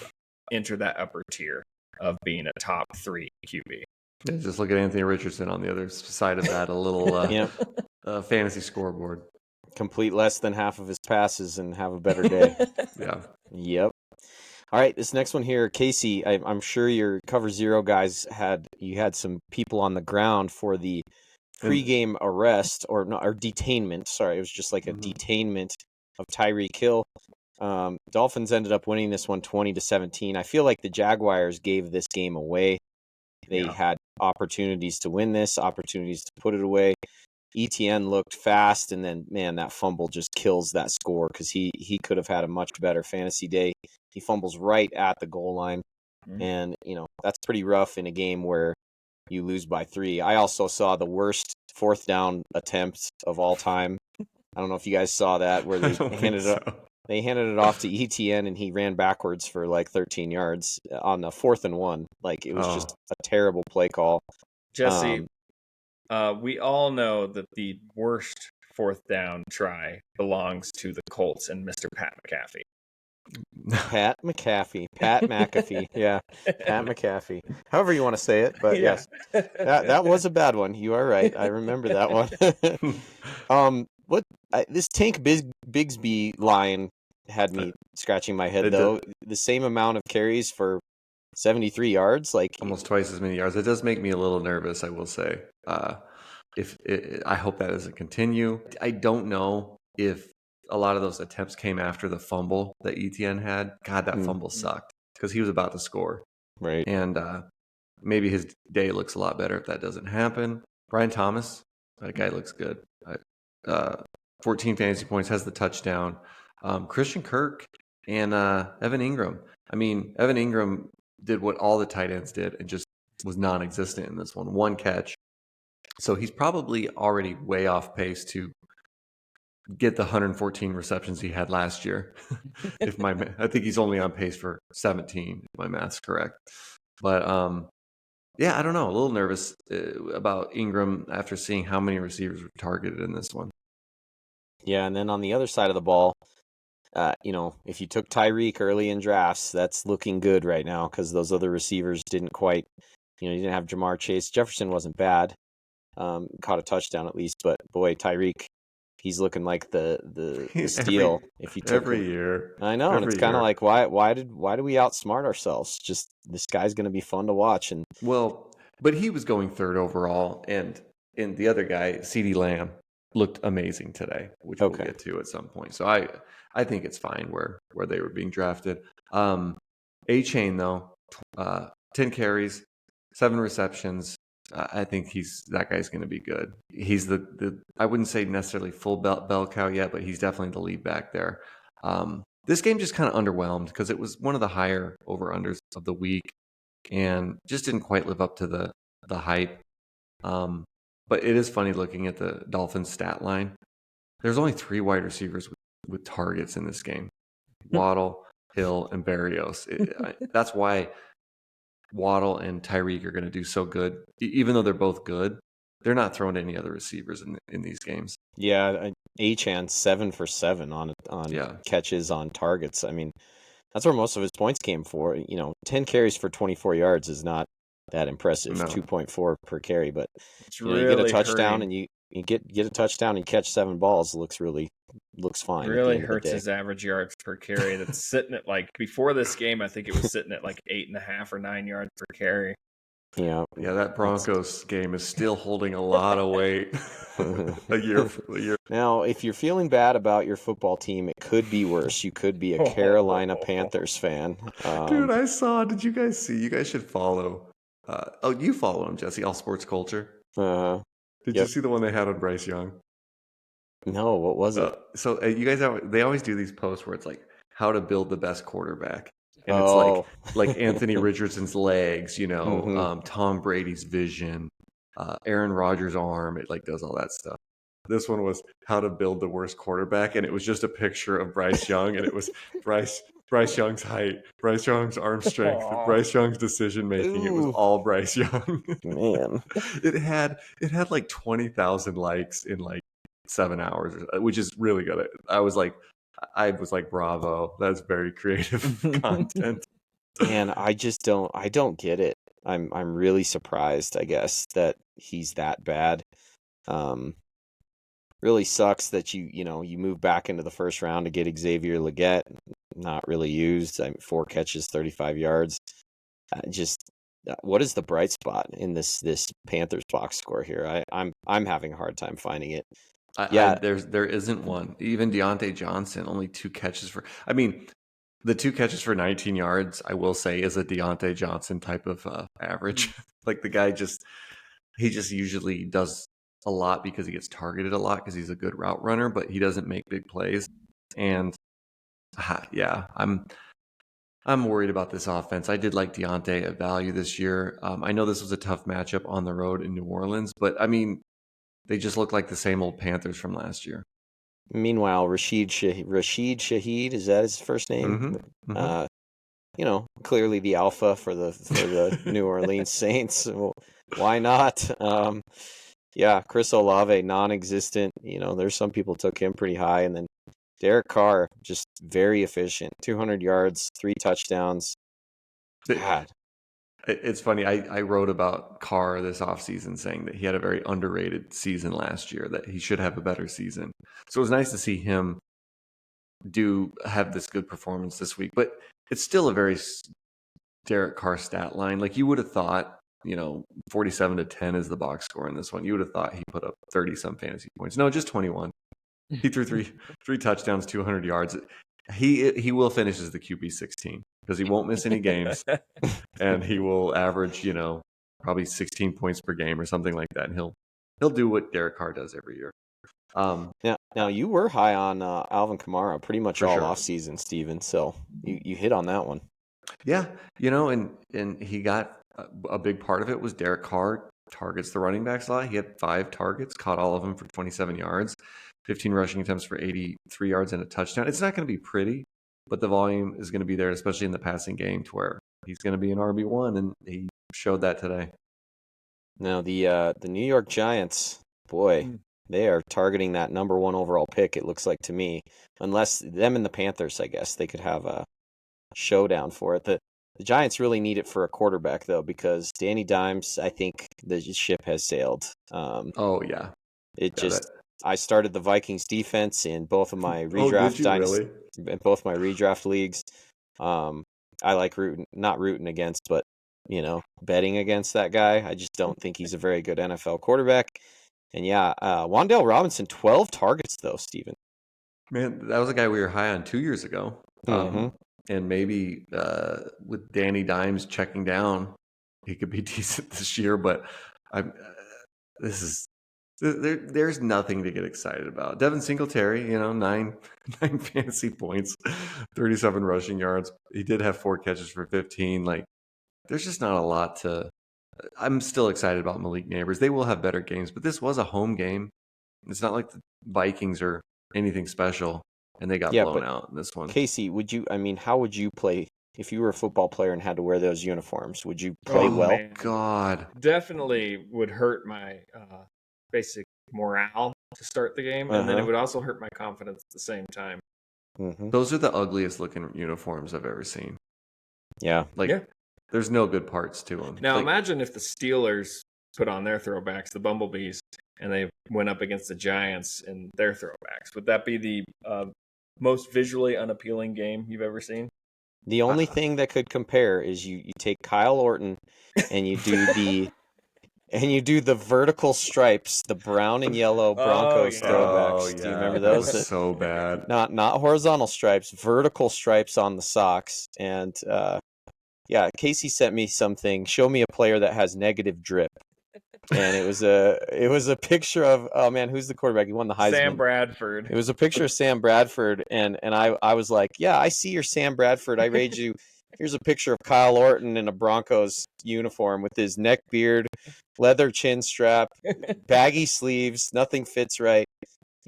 enter that upper tier of being a top 3 QB. Yeah, just look at Anthony Richardson on the other side of that, a little fantasy scoreboard. Complete less than half of his passes and have a better day. Yeah. Yep. All right, this next one here, Casey, I'm sure your Cover Zero guys had some people on the ground for the pre-game arrest or detainment. Sorry, it was just like a detainment of Tyreek Hill. Dolphins ended up winning this one 20-17. I feel like the Jaguars gave this game away. They had opportunities to win this, opportunities to put it away. ETN looked fast, and then, man, that fumble just kills that score because he could have had a much better fantasy day. He fumbles right at the goal line, and, that's pretty rough in a game where you lose by 3. I also saw the worst 4th down attempt of all time. I don't know if you guys saw that, where they handed it off to ETN, and he ran backwards for like 13 yards on the 4th and 1. Like, it was just a terrible play call. Jesse, we all know that the worst 4th down try belongs to the Colts and Mr. Pat McAfee. Pat McAfee. Pat McAfee. Yeah. Pat McAfee. However you want to say it, but Yeah. yes. That was a bad one. You are right. I remember that one. This Bigsby line had me scratching my head It though. does, The same amount of carries for 73 yards, like almost twice as many yards. It does make me a little nervous, I will say. I hope that doesn't continue. I don't know if a lot of those attempts came after the fumble that ETN had. God, that fumble sucked because he was about to score. right. And maybe his day looks a lot better if that doesn't happen. Brian Thomas, that guy looks good. 14 fantasy points, has the touchdown. Christian Kirk and Evan Ingram. I mean, Evan Ingram did what all the tight ends did and just was non-existent in this one catch. So he's probably already way off pace to get the 114 receptions he had last year. I think he's only on pace for 17, if my math's correct. But yeah, I don't know. A little nervous about Ingram after seeing how many receivers were targeted in this one. Yeah, and then on the other side of the ball, if you took Tyreek early in drafts, that's looking good right now because those other receivers didn't quite, you didn't have Jamar Chase. Jefferson wasn't bad, caught a touchdown at least, but boy, Tyreek, he's looking like the steal. If you took every him. year, I know, and it's kind of like why do we outsmart ourselves? Just this guy's going to be fun to watch, and but he was going third overall, and the other guy, CeeDee Lamb, looked amazing today, which we'll get to at some point. So I think it's fine where they were being drafted. A-Chain though, 10 carries, 7 receptions. I think that guy's going to be good. He's the I wouldn't say necessarily full bell cow yet, but he's definitely the lead back there. This game just kind of underwhelmed because it was one of the higher over-unders of the week and just didn't quite live up to the hype. But it is funny looking at the Dolphins stat line. There's only 3 wide receivers with targets in this game. Waddle, Hill, and Berrios. That's why Waddle and Tyreek are going to do so good. Even though they're both good, they're not throwing to any other receivers in these games. Yeah, Achane 7 for 7 on catches on targets. I mean, that's where most of his points came for. 10 carries for 24 yards is not that impressive. No. 2.4 per carry, but you get a touchdown and you get a touchdown and catch 7 balls. Looks fine. Really hurts his average yards per carry. That's sitting at before this game, I think it was sitting at 8.5 or 9 yards per carry. Yeah, that Broncos game is still holding a lot of weight a year. Now, if you're feeling bad about your football team, it could be worse. You could be a Carolina Panthers fan. Dude, I saw. Did you guys see? You guys should follow. You follow him, Jesse. All Sports Culture. Did you see the one they had on Bryce Young? No, what was it? So you guys, they always do these posts where it's like how to build the best quarterback. And it's like Anthony Richardson's legs, Tom Brady's vision, Aaron Rodgers' arm. It does all that stuff. This one was how to build the worst quarterback, and it was just a picture of Bryce Young, and it was Bryce Young's height, Bryce Young's arm strength, Bryce Young's decision making. It was all Bryce Young. Man, it had 20,000 likes in 7 hours, which is really good. I was like, bravo, that's very creative content. And I don't get it. I'm really surprised, I guess, that he's that bad. Really sucks that you move back into the first round to get Xavier Legette, not really used. 4 catches, 35 yards. What is the bright spot in this Panthers box score here? I'm having a hard time finding it. There isn't one. Even Deontay Johnson, only 2 catches for. I mean, the 2 catches for 19 yards, I will say, is a Deontay Johnson type of average. The guy he usually does a lot because he gets targeted a lot because he's a good route runner, but he doesn't make big plays. And I'm worried about this offense. I did like Deontay at value this year. I know this was a tough matchup on the road in New Orleans, but I mean, they just look like the same old Panthers from last year. Meanwhile, Rashid Shaheed, is that his first name? Mm-hmm. Clearly the alpha for the New Orleans Saints. Well, why not? Chris Olave, non-existent. There's some people took him pretty high, and then Derek Carr, just very efficient. 200 yards, 3 touchdowns. God. It's funny. I wrote about Carr this offseason saying that he had a very underrated season last year, that he should have a better season. So it was nice to see him have this good performance this week. But it's still a very Derek Carr stat line. Like you would have thought, 47-10 is the box score in this one. You would have thought he put up 30-some fantasy points. No, just 21. He threw three touchdowns, 200 yards. He will finish as the QB 16 because he won't miss any games, and he will average probably 16 points per game or something like that. And he'll do what Derek Carr does every year. Now you were high on Alvin Kamara pretty much all sure. off season, Steven. So you hit on that one. Yeah, and he got a big part of it was Derek Carr targets the running backs a lot. He had 5 targets, caught all of them for 27 yards. 15 rushing attempts for 83 yards and a touchdown. It's not going to be pretty, but the volume is going to be there, especially in the passing game, to where he's going to be an RB1, and he showed that today. Now, the New York Giants, boy, they are targeting that number 1 overall pick, it looks like to me. Unless them and the Panthers, I guess, they could have a showdown for it. The Giants really need it for a quarterback, though, because Danny Dimes, I think the ship has sailed. Oh, yeah. I started the Vikings defense in both of my redraft really? in both my redraft leagues. I like not rooting against, but betting against that guy. I just don't think he's a very good NFL quarterback. And yeah, Wan'Dale Robinson, 12 targets though, Steven. Man, that was a guy we were high on 2 years ago. And maybe with Danny Dimes checking down, he could be decent this year. But there's nothing to get excited about. Devin Singletary, 9 fantasy points, 37 rushing yards. He did have 4 catches for 15. Like, there's just not a lot to. I'm still excited about Malik Neighbors. They will have better games, but this was a home game. It's not like the Vikings are anything special, and they got blown out in this one. Casey, how would you play if you were a football player and had to wear those uniforms? Would you play well? Man. God, definitely would hurt my basic morale to start the game, and then it would also hurt my confidence at the same time. Those are the ugliest looking uniforms I've ever seen. Yeah, there's no good parts to them. Now imagine if the Steelers put on their throwbacks, the Bumblebees, and they went up against the Giants in their throwbacks. Would that be the most visually unappealing game you've ever seen? The only thing that could compare is you take Kyle Orton and you do the vertical stripes, the brown and yellow Broncos throwbacks. Oh, yeah. Do you remember those? That was so bad. Not horizontal stripes, vertical stripes on the socks. And Casey sent me something. Show me a player that has negative drip. And it was a picture of, oh man, who's the quarterback? He won the Heisman. Sam Bradford. It was a picture of Sam Bradford, and I was like, yeah, I see your Sam Bradford. I rate you. Here's a picture of Kyle Orton in a Broncos uniform with his neck beard, leather chin strap, baggy sleeves, nothing fits right.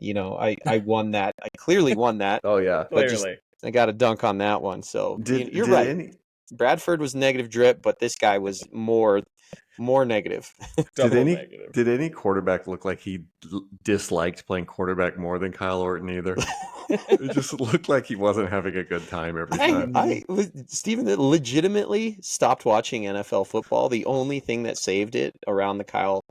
I won that. I clearly won that. Oh yeah, clearly. I got a dunk on that one. So you're right. Bradford was negative drip, but this guy was more negative. Did any quarterback look like he disliked playing quarterback more than Kyle Orton either? It just looked like he wasn't having a good time every time. Steven legitimately stopped watching NFL football. The only thing that saved it around the Kyle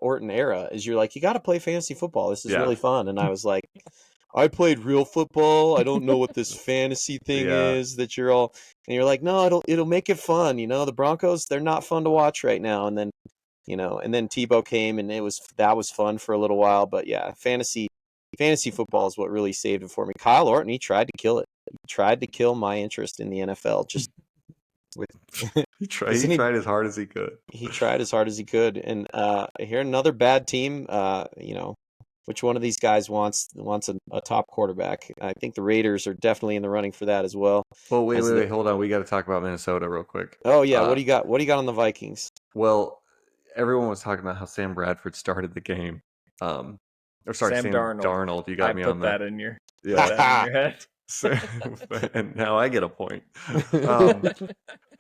Orton era is you're like, you got to play fantasy football. This is really fun. And I was like, I played real football. I don't know what this fantasy thing is that you're all, and you're like, no, it'll make it fun. The Broncos, they're not fun to watch right now. And then, and then Tebow came and that was fun for a little while. But yeah, fantasy football is what really saved it for me. Kyle Orton, he tried to kill it. He tried to kill my interest in the NFL. He tried as hard as he could. He tried as hard as he could. And here another bad team, which one of these guys wants a top quarterback? I think the Raiders are definitely in the running for that as well. Well, wait, hold on. We got to talk about Minnesota real quick. Oh yeah, what do you got? What do you got on the Vikings? Well, everyone was talking about how Sam Bradford started the game. Sam Darnold. You got me on that. That in your head. And now I get a point.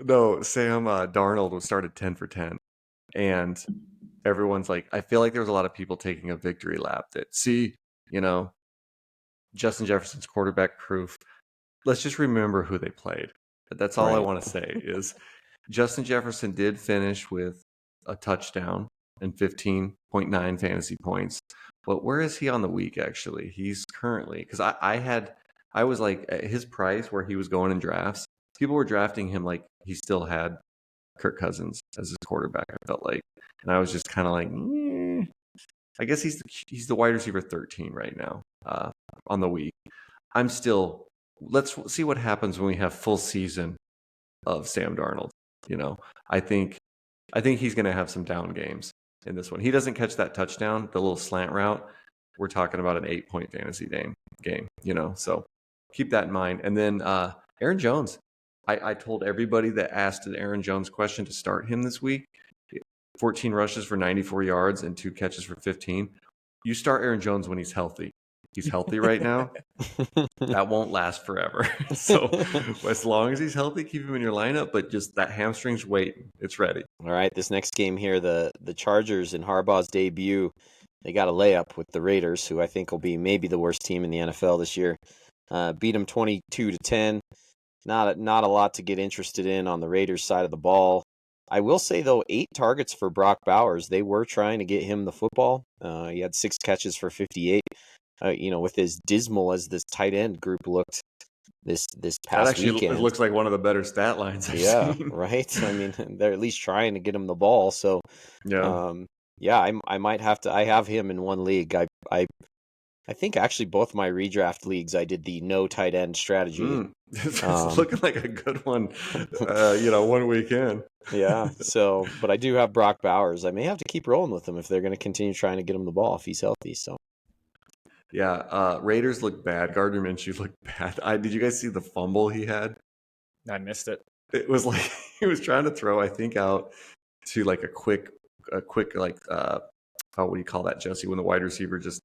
No, Sam Darnold was started 10 for 10, and everyone's like, I feel like there was a lot of people taking a victory lap that, Justin Jefferson's quarterback proof. Let's just remember who they played. That's all I want to say is Justin Jefferson did finish with a touchdown and 15.9 fantasy points. But where is he on the week, actually? He's currently, because I was like, at his price where he was going in drafts, people were drafting him like he still had Kirk Cousins as his quarterback, I felt like. And I was just kind of like, I guess he's the wide receiver 13 right now on the week. Let's see what happens when we have full season of Sam Darnold. I think he's going to have some down games in this one. He doesn't catch that touchdown, the little slant route. We're talking about an 8-point fantasy game, so keep that in mind. And then Aaron Jones. I told everybody that asked an Aaron Jones question to start him this week. 14 rushes for 94 yards and 2 catches for 15. You start Aaron Jones when he's healthy. He's healthy right now. That won't last forever. So as long as he's healthy, keep him in your lineup. But just that hamstring's waiting. It's ready. All right, this next game here, the Chargers in Harbaugh's debut, they got a layup with the Raiders, who I think will be maybe the worst team in the NFL this year. Beat them 22-10. Not a lot to get interested in on the Raiders side of the ball. I will say, though, 8 targets for Brock Bowers. They were trying to get him the football. He had 6 catches for 58. With as dismal as this tight end group looked this past weekend. It looks like one of the better stat lines I've seen. Right? I mean, they're at least trying to get him the ball. So, I might have to. I have him in one league. I think actually both my redraft leagues I did the no tight end strategy. It's looking like a good one, 1 weekend. Yeah. So, but I do have Brock Bowers. I may have to keep rolling with him if they're going to continue trying to get him the ball if he's healthy. So. Yeah, Raiders look bad. Gardner Minshew looked bad. Did you guys see the fumble he had? I missed it. It was like he was trying to throw, I think, out to like a quick like what do you call that, Jesse? When the wide receiver just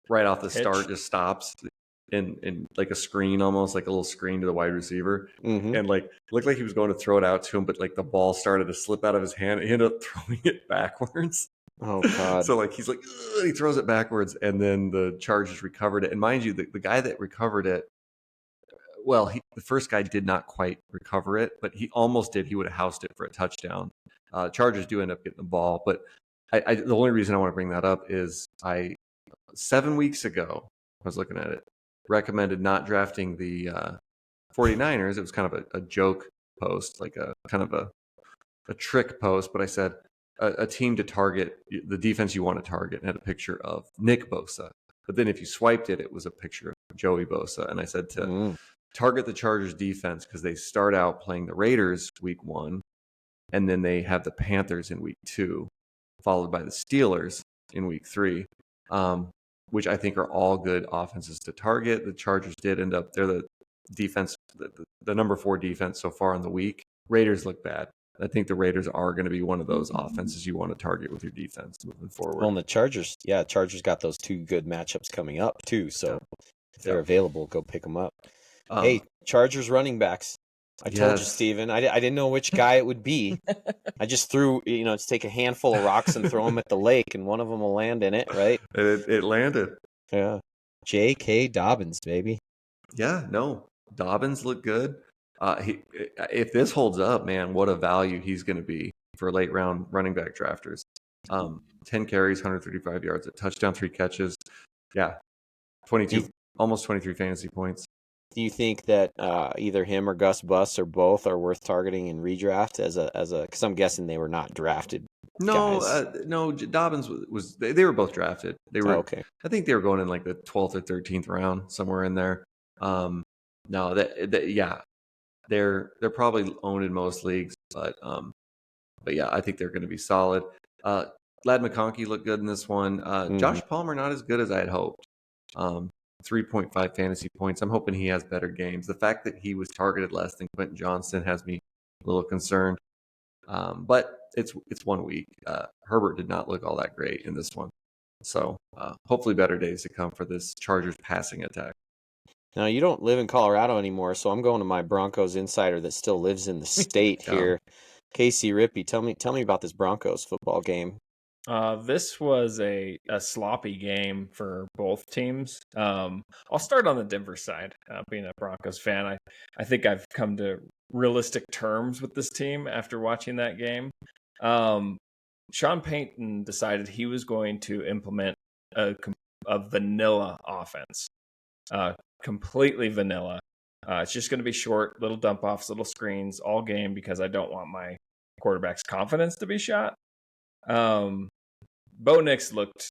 right off the start just stops in like a screen, almost like a little screen to the wide receiver, and like looked like he was going to throw it out to him, but like the ball started to slip out of his hand. He ended up throwing it backwards. Oh God! So like he's like he throws it backwards, and then the Chargers recovered it. And mind you, the guy that recovered it, well, the first guy did not quite recover it, but he almost did. He would have housed it for a touchdown. Chargers do end up getting the ball, but the only reason I want to bring that up is 7 weeks ago I was looking at it, recommended not drafting the 49ers. It was kind of a joke post, like a kind of a trick post, but I said a team to target the defense you want to target, and had a picture of Nick Bosa. But then if you swiped it, it was a picture of Joey Bosa. And I said to target the Chargers defense because they start out playing the Raiders week 1, and then they have the Panthers in week 2, followed by the Steelers in week 3, which I think are all good offenses to target. The Chargers did end up, they're the defense, the number 4 defense so far in the week. Raiders look bad. I think the Raiders are going to be one of those offenses you want to target with your defense moving forward. Well, and the Chargers got those 2 good matchups coming up too. So if they're available, go pick them up. Hey, Chargers running backs. I told you, Steven. I didn't know which guy it would be. I just threw, just take a handful of rocks and throw them at the lake, and one of them will land in it, right? It landed. Yeah. J.K. Dobbins, baby. Yeah, no. Dobbins looked good. If this holds up, man, what a value he's going to be for late round running back drafters. 10 carries, 135 yards, a touchdown, 3 catches. Yeah, 22, almost 23 fantasy points. Do you think that either him or Gus Bus or both are worth targeting in redraft as a? Because I'm guessing they were not drafted. No, Dobbins was. They were both drafted. They were okay. I think they were going in like the 12th or 13th round, somewhere in there. They're probably owned in most leagues, but yeah, I think they're going to be solid. Lad McConkey looked good in this one. Josh Palmer not as good as I had hoped. 3.5 fantasy points. I'm hoping he has better games. The fact that he was targeted less than Quentin Johnston has me a little concerned. But it's 1 week. Herbert did not look all that great in this one. So hopefully better days to come for this Chargers passing attack. Now, you don't live in Colorado anymore, so I'm going to my Broncos insider that still lives in the state here. Casey Rippey, tell me about this Broncos football game. This was a sloppy game for both teams. I'll start on the Denver side. Being a Broncos fan, I think I've come to realistic terms with this team after watching that game. Sean Payton decided he was going to implement a vanilla offense, completely vanilla. It's just going to be short, little dump offs, little screens all game because I don't want my quarterback's confidence to be shot. Bo Nix looked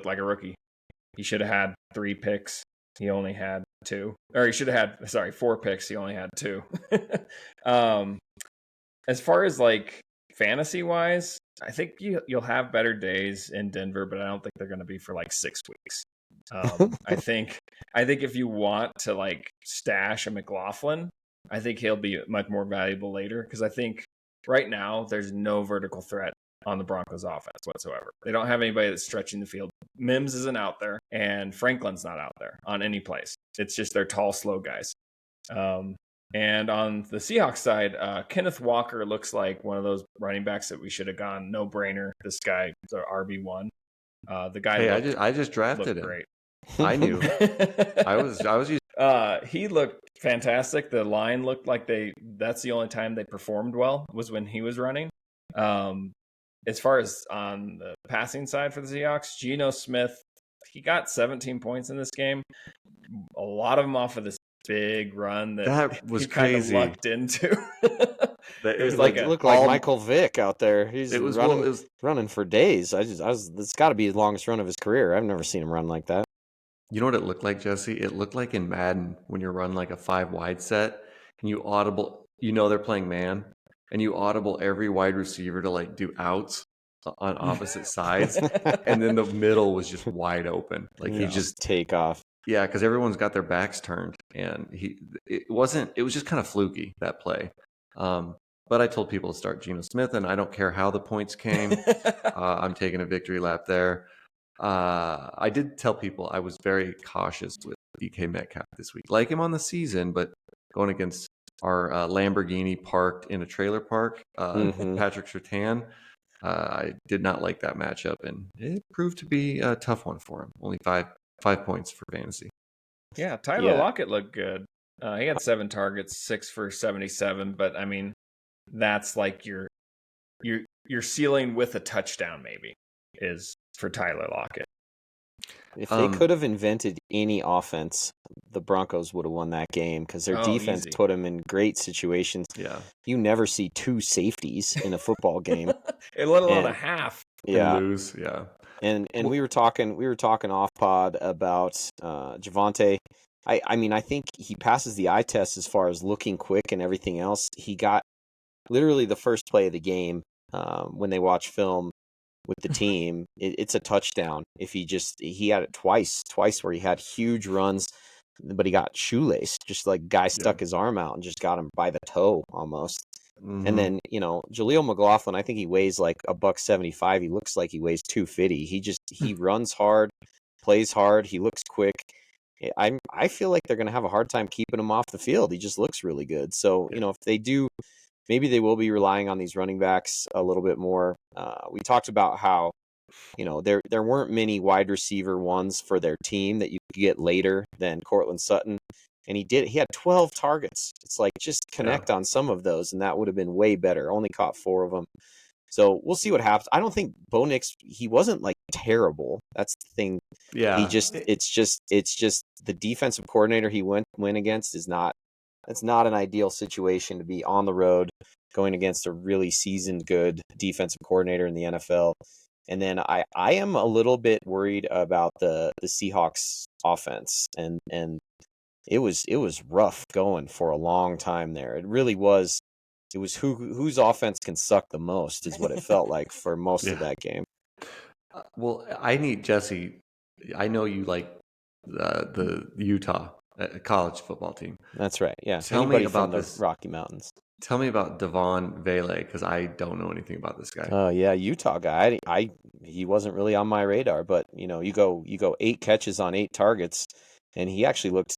like a rookie. He should have had 3 picks. He only had 2. Or he should have had 4 picks. He only had 2. As far as like fantasy wise, I think you'll have better days in Denver, but I don't think they're going to be for like 6 weeks. I think if you want to like stash a McLaughlin, I think he'll be much more valuable later because I think right now there's no vertical threat on the Broncos offense whatsoever. They don't have anybody that's stretching the field. Mims isn't out there, and Franklin's not out there on any plays. It's just they're tall, slow guys. And on the Seahawks side, Kenneth Walker looks like one of those running backs that we should have gone no-brainer. This guy, the RB1. The guy. Hey, I just drafted him. Great. I knew. I was used. He looked fantastic. The line looked like that's the only time they performed well was when he was running. As far as on the passing side for the Seahawks, Geno Smith, he got 17 points in this game. A lot of them off of this big run that was he kind of crazy. lucked into. It was like it looked like Michael Vick out there. He's running for days. It's got to be the longest run of his career. I've never seen him run like that. You know what it looked like, Jesse? It looked like in Madden when you run like a 5 wide set and you audible. They're playing man, and you audible every wide receiver to like do outs on opposite sides, and then the middle was just wide open. Like he just take off. Yeah, because everyone's got their backs turned, and it was just kind of fluky, that play. But I told people to start Geno Smith, and I don't care how the points came. I'm taking a victory lap there. I did tell people I was very cautious with DK Metcalf this week. Like him on the season, but going against our Lamborghini parked in a trailer park, Patrick Surtain, I did not like that matchup, and it proved to be a tough one for him. Only 5 points for fantasy. Yeah, Tyler Lockett looked good. He had 7 targets, 6 for 77, but I mean, that's like your ceiling with a touchdown maybe is for Tyler Lockett. If they could have invented any offense, the Broncos would have won that game because their defense put them in great situations. Yeah, you never see 2 safeties in a football game, let alone a half. Yeah, and lose. Yeah, and we were talking off pod about Javonte. I mean, I think he passes the eye test as far as looking quick and everything else. He got literally the first play of the game when they watch film with the team. It's a touchdown. If he had it twice where he had huge runs, but he got shoelaced, just like guy stuck his arm out and just got him by the toe almost. Mm-hmm. And then, Jaleel McLaughlin, I think he weighs like $175. He looks like he weighs 250. He runs hard, plays hard. He looks quick. I feel like they're going to have a hard time keeping him off the field. He just looks really good. So, if they do, maybe they will be relying on these running backs a little bit more. We talked about how, there weren't many wide receiver ones for their team that you could get later than Cortland Sutton. And he had 12 targets. It's like, just connect on some of those, and that would have been way better. Only caught 4 of them. So we'll see what happens. I don't think Bo Nix, he wasn't like terrible. That's the thing. Yeah. It's just the defensive coordinator he went against it's not an ideal situation to be on the road going against a really seasoned good defensive coordinator in the NFL. And then I am a little bit worried about the Seahawks offense, and it was rough going for a long time there. It really was. It was whose offense can suck the most is what it felt like for most of that game. Well, I need Jesse. I know you like the Utah college football team. That's right. Yeah. Tell me about the Rocky Mountains. Tell me about Devon Vele, because I don't know anything about this guy. Oh yeah, Utah guy. He wasn't really on my radar, but you go 8 catches on 8 targets, and he actually looked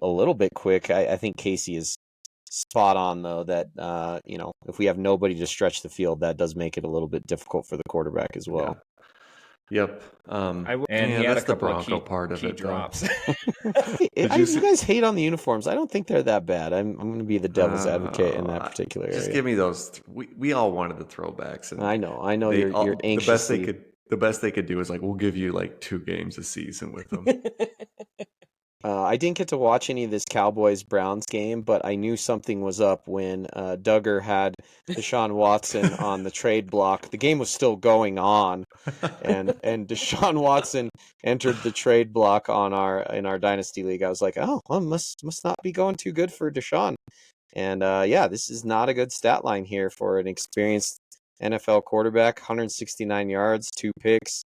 a little bit quick. I think Casey is spot on though that if we have nobody to stretch the field, that does make it a little bit difficult for the quarterback as well. Yep. And he had that's a couple the Bronco of part of key it, drops. You guys hate on the uniforms. I don't think they're that bad. I'm going to be the devil's advocate in that particular area. Just give me those. We all wanted the throwbacks, and I know. You're anxiously. The best they could do is like, we'll give you like 2 games a season with them. I didn't get to watch any of this Cowboys-Browns game, but I knew something was up when Duggar had Deshaun Watson on the trade block. The game was still going on, and Deshaun Watson entered the trade block in our Dynasty League. I was like, oh, well, must not be going too good for Deshaun. And this is not a good stat line here for an experienced NFL quarterback. 169 yards, 2 picks.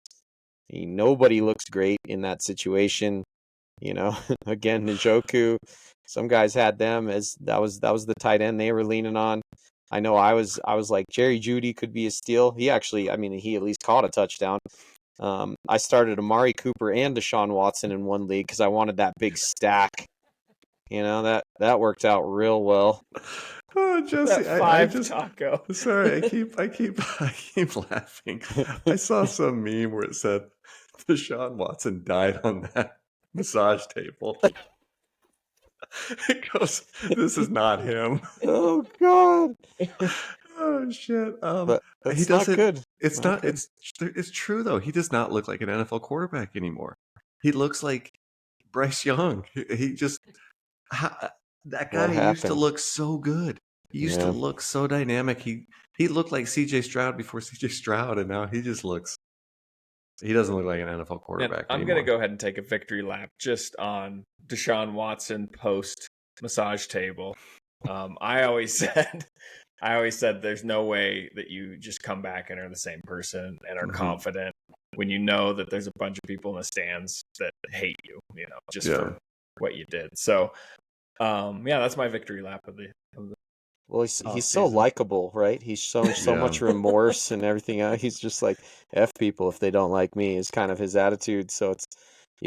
Nobody looks great in that situation. Again, Njoku, some guys had them as that was the tight end they were leaning on. I know I was like Jerry Jeudy could be a steal. He at least caught a touchdown. I started Amari Cooper and Deshaun Watson in one league because I wanted that big stack. That worked out real well. Oh, Jesse, that taco. Sorry, I keep laughing. I saw some meme where it said Deshaun Watson died on that massage table. It goes, this is not him. Oh God. Oh shit. But he doesn't. Good. It's not. Good. It's true though. He does not look like an NFL quarterback anymore. He looks like Bryce Young. He just that guy used to look so good. He used to look so dynamic. He looked like C.J. Stroud before C.J. Stroud, and now he just looks. He doesn't look like an NFL quarterback. I'm going to go ahead and take a victory lap just on Deshaun Watson post massage table. I always said there's no way that you just come back and are the same person and are confident when you know that there's a bunch of people in the stands that hate you, for what you did. So, that's my victory lap of the Well, he's so likable, right? He's shown so much remorse and everything. He's just like, F people if they don't like me is kind of his attitude. So it's,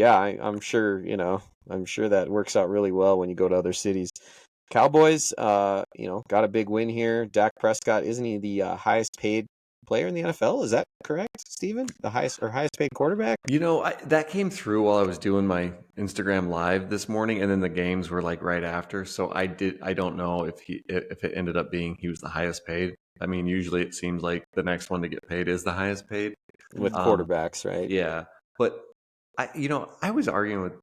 I'm sure, I'm sure that works out really well when you go to other cities. Cowboys, got a big win here. Dak Prescott, isn't he the highest paid player in the NFL? Is that correct, Steven? The highest paid quarterback? That came through while I was doing my Instagram live this morning, and then the games were like right after. So I don't know if it ended up being he was the highest paid. I mean, usually it seems like the next one to get paid is the highest paid with quarterbacks, right? Yeah, but I was arguing with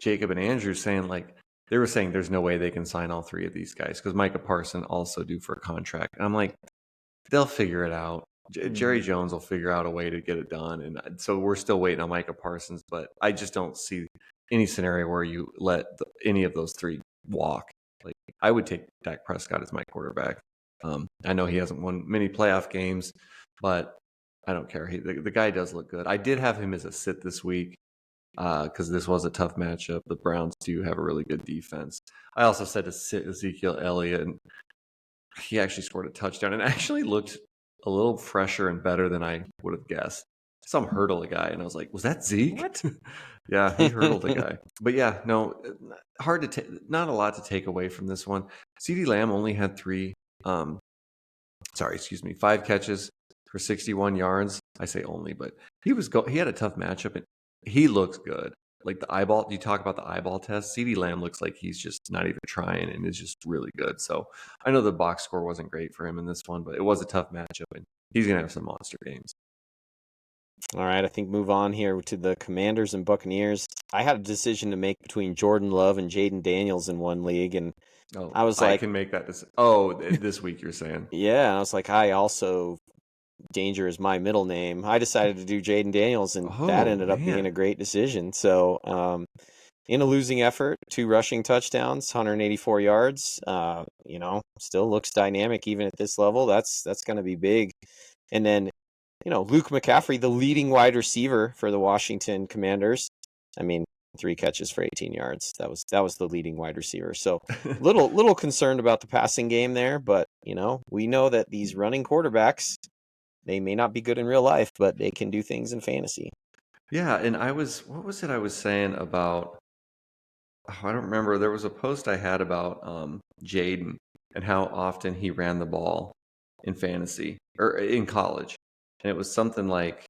Jacob and Andrew saying like they were saying there's no way they can sign all 3 of these guys because Micah Parsons also due for a contract, and I'm like, they'll figure it out. Jerry Jones will figure out a way to get it done. And so we're still waiting on Micah Parsons, but I just don't see any scenario where you let any of those 3 walk. Like I would take Dak Prescott as my quarterback. I know he hasn't won many playoff games, but I don't care. The guy does look good. I did have him as a sit this week because this was a tough matchup. The Browns do have a really good defense. I also said to sit Ezekiel Elliott, and he actually scored a touchdown and actually looked a little fresher and better than I would have guessed. Some hurdle a guy, and I was like, was that Zeke? What? Yeah, he hurdled a guy. But yeah, no, hard to not a lot to take away from this one. CeeDee Lamb only had 5 catches for 61 yards. I say only, but he had a tough matchup, and he looks good. Like the eyeball, you talk about the eyeball test. CeeDee Lamb looks like he's just not even trying and is just really good. So I know the box score wasn't great for him in this one, but it was a tough matchup, and he's going to have some monster games. All right, I think move on here to the Commanders and Buccaneers. I had a decision to make between Jordan Love and Jaden Daniels in one league, and I was like, I can make that decision. Oh, this week you're saying? Yeah, I was like, Danger is my middle name. I decided to do Jaden Daniels, and that ended up being a great decision. So, in a losing effort, 2 rushing touchdowns, 184 yards. Still looks dynamic even at this level. That's going to be big. And then, Luke McCaffrey, the leading wide receiver for the Washington Commanders. I mean, 3 catches for 18 yards. That was the leading wide receiver. So, little concerned about the passing game there, but we know that these running quarterbacks, they may not be good in real life, but they can do things in fantasy. Yeah, and what was it I was saying about, I don't remember. There was a post I had about Jaden, and how often he ran the ball in fantasy or in college. And it was something like,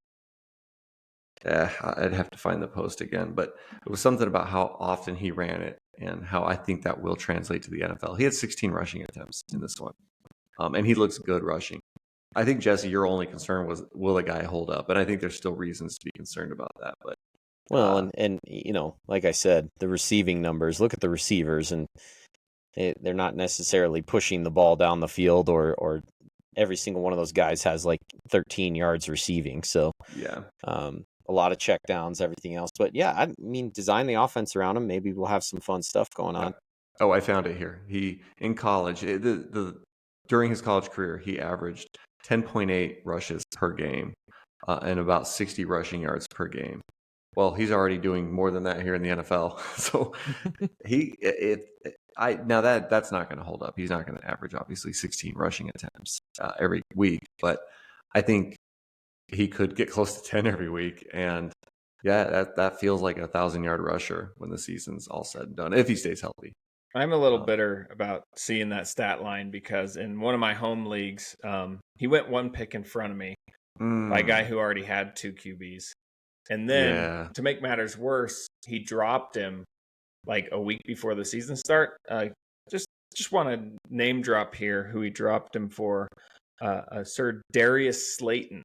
I'd have to find the post again, but it was something about how often he ran it and how I think that will translate to the NFL. He had 16 rushing attempts in this one, and he looks good rushing. I think, Jesse, your only concern was, will the guy hold up? And I think there's still reasons to be concerned about that. But well, and like I said, the receiving numbers. Look at the receivers, and they're not necessarily pushing the ball down the field, or every single one of those guys has like 13 yards receiving. So yeah, a lot of checkdowns, everything else. But yeah, I mean, design the offense around him. Maybe we'll have some fun stuff going on. Oh, I found it here. He in college, during his college career, he averaged 10.8 rushes per game and about 60 rushing yards per game. Well, he's already doing more than that here in the NFL. So that's not going to hold up. He's not going to average obviously 16 rushing attempts every week, but I think he could get close to 10 every week. And yeah, that feels like a 1,000-yard rusher when the season's all said and done, if he stays healthy. I'm a little bitter about seeing that stat line because in one of my home leagues, he went one pick in front of me by a guy who already had 2 QBs. And then to make matters worse, he dropped him like a week before the season start. Just want to name drop here who he dropped him for. Sir Darius Slayton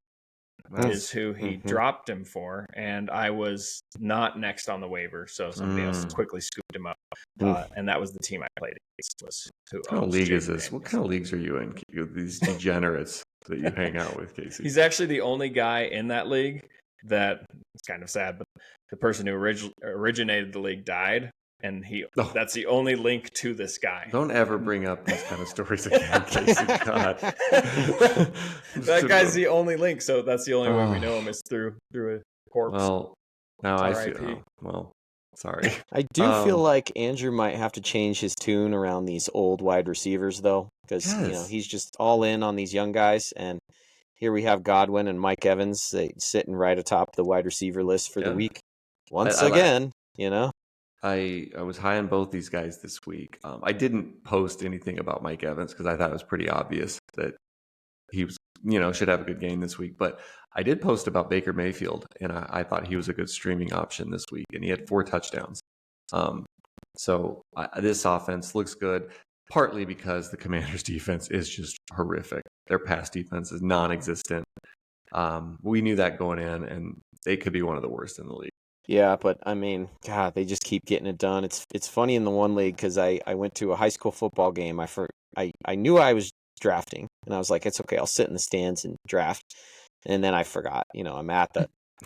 is who he dropped him for, and I was not next on the waiver, so somebody else quickly scooped him up, and that was the team I played against. Was who what kind of league is this? What kind of leagues are you in? These degenerates that you hang out with, Casey? He's actually the only guy in that league that, it's kind of sad, but the person who originated the league died, and that's the only link to this guy. Don't ever bring up these kind of stories again, Casey. God. That guy's the only link, so that's the only way we know him is through a corpse. Well, now I see. Sorry. I do feel like Andrew might have to change his tune around these old wide receivers, though, because he's just all in on these young guys, and here we have Godwin and Mike Evans sitting right atop the wide receiver list for the week. Once again. I was high on both these guys this week. I didn't post anything about Mike Evans because I thought it was pretty obvious that he was, should have a good game this week. But I did post about Baker Mayfield, and I thought he was a good streaming option this week, and he had 4 touchdowns. So this offense looks good, partly because the Commanders' defense is just horrific. Their pass defense is non-existent. We knew that going in, and they could be one of the worst in the league. Yeah, but I mean, God, they just keep getting it done. It's funny in the one league because I went to a high school football game. I knew I was drafting, and I was like, it's okay, I'll sit in the stands and draft. And then I forgot. I'm at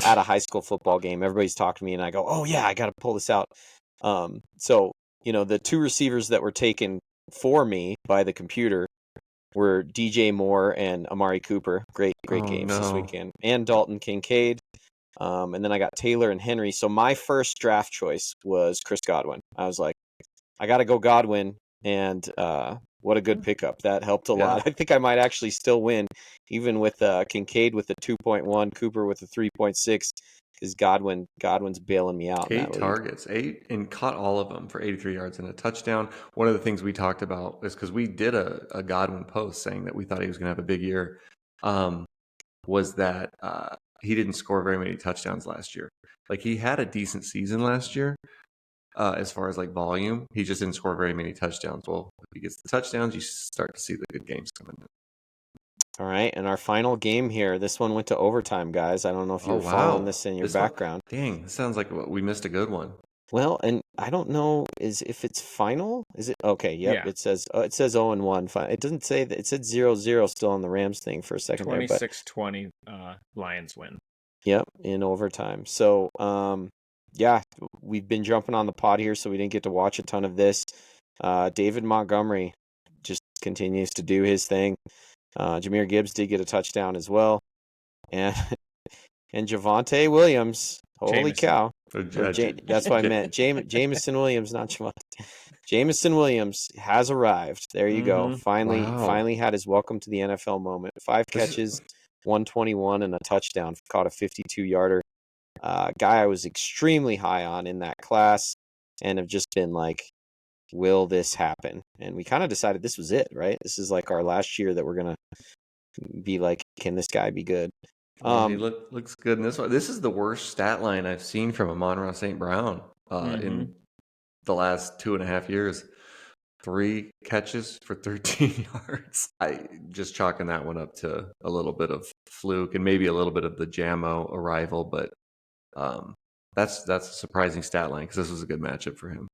a high school football game. Everybody's talking to me, and I go, oh yeah, I got to pull this out. So the 2 receivers that were taken for me by the computer were DJ Moore and Amari Cooper. Great games this weekend, and Dalton Kincaid. And then I got Taylor and Henry. So my first draft choice was Chris Godwin. I was like, I got to go Godwin. And what a good pickup. That helped a lot. I think I might actually still win, even with Kincaid with a 2.1, Cooper with a 3.6, because Godwin's bailing me out. 8 targets, 8, and caught all of them for 83 yards and a touchdown. One of the things we talked about is because we did a Godwin post saying that we thought he was going to have a big year, was that he didn't score very many touchdowns last year. Like, he had a decent season last year as far as like volume. He just didn't score very many touchdowns. Well, if he gets the touchdowns, you start to see the good games coming in. All right, and our final game here. This one went to overtime, guys. I don't know if you were following this in your background. Dang, this sounds like we missed a good one. Well, and I don't know if it's final. Is it okay? Yep. Yeah. It says 0-1. It doesn't say that. It said 0-0 still on the Rams thing for a second. 26-20 Lions win. Yep, in overtime. So yeah, we've been jumping on the pod here, so we didn't get to watch a ton of this. David Montgomery just continues to do his thing. Jahmyr Gibbs did get a touchdown as well, and Javonte Williams. Holy cow! That's what I meant. Jameson Williams, not Javonte. Jameson Williams has arrived. There you go. Finally had his welcome to the NFL moment. 5 catches, 121, and a touchdown. Caught a 52-yarder. Guy I was extremely high on in that class, and have just been like will this happen? And we kind of decided this was it, right? This is like our last year that we're gonna be like, can this guy be good? Well, he looks good in this one. This is the worst stat line I've seen from Amon-Ra St. Brown in the last 2.5 years. 3 catches for 13 yards. I just chalking that one up to a little bit of fluke and maybe a little bit of the Jammo arrival, but that's a surprising stat line because this was a good matchup for him.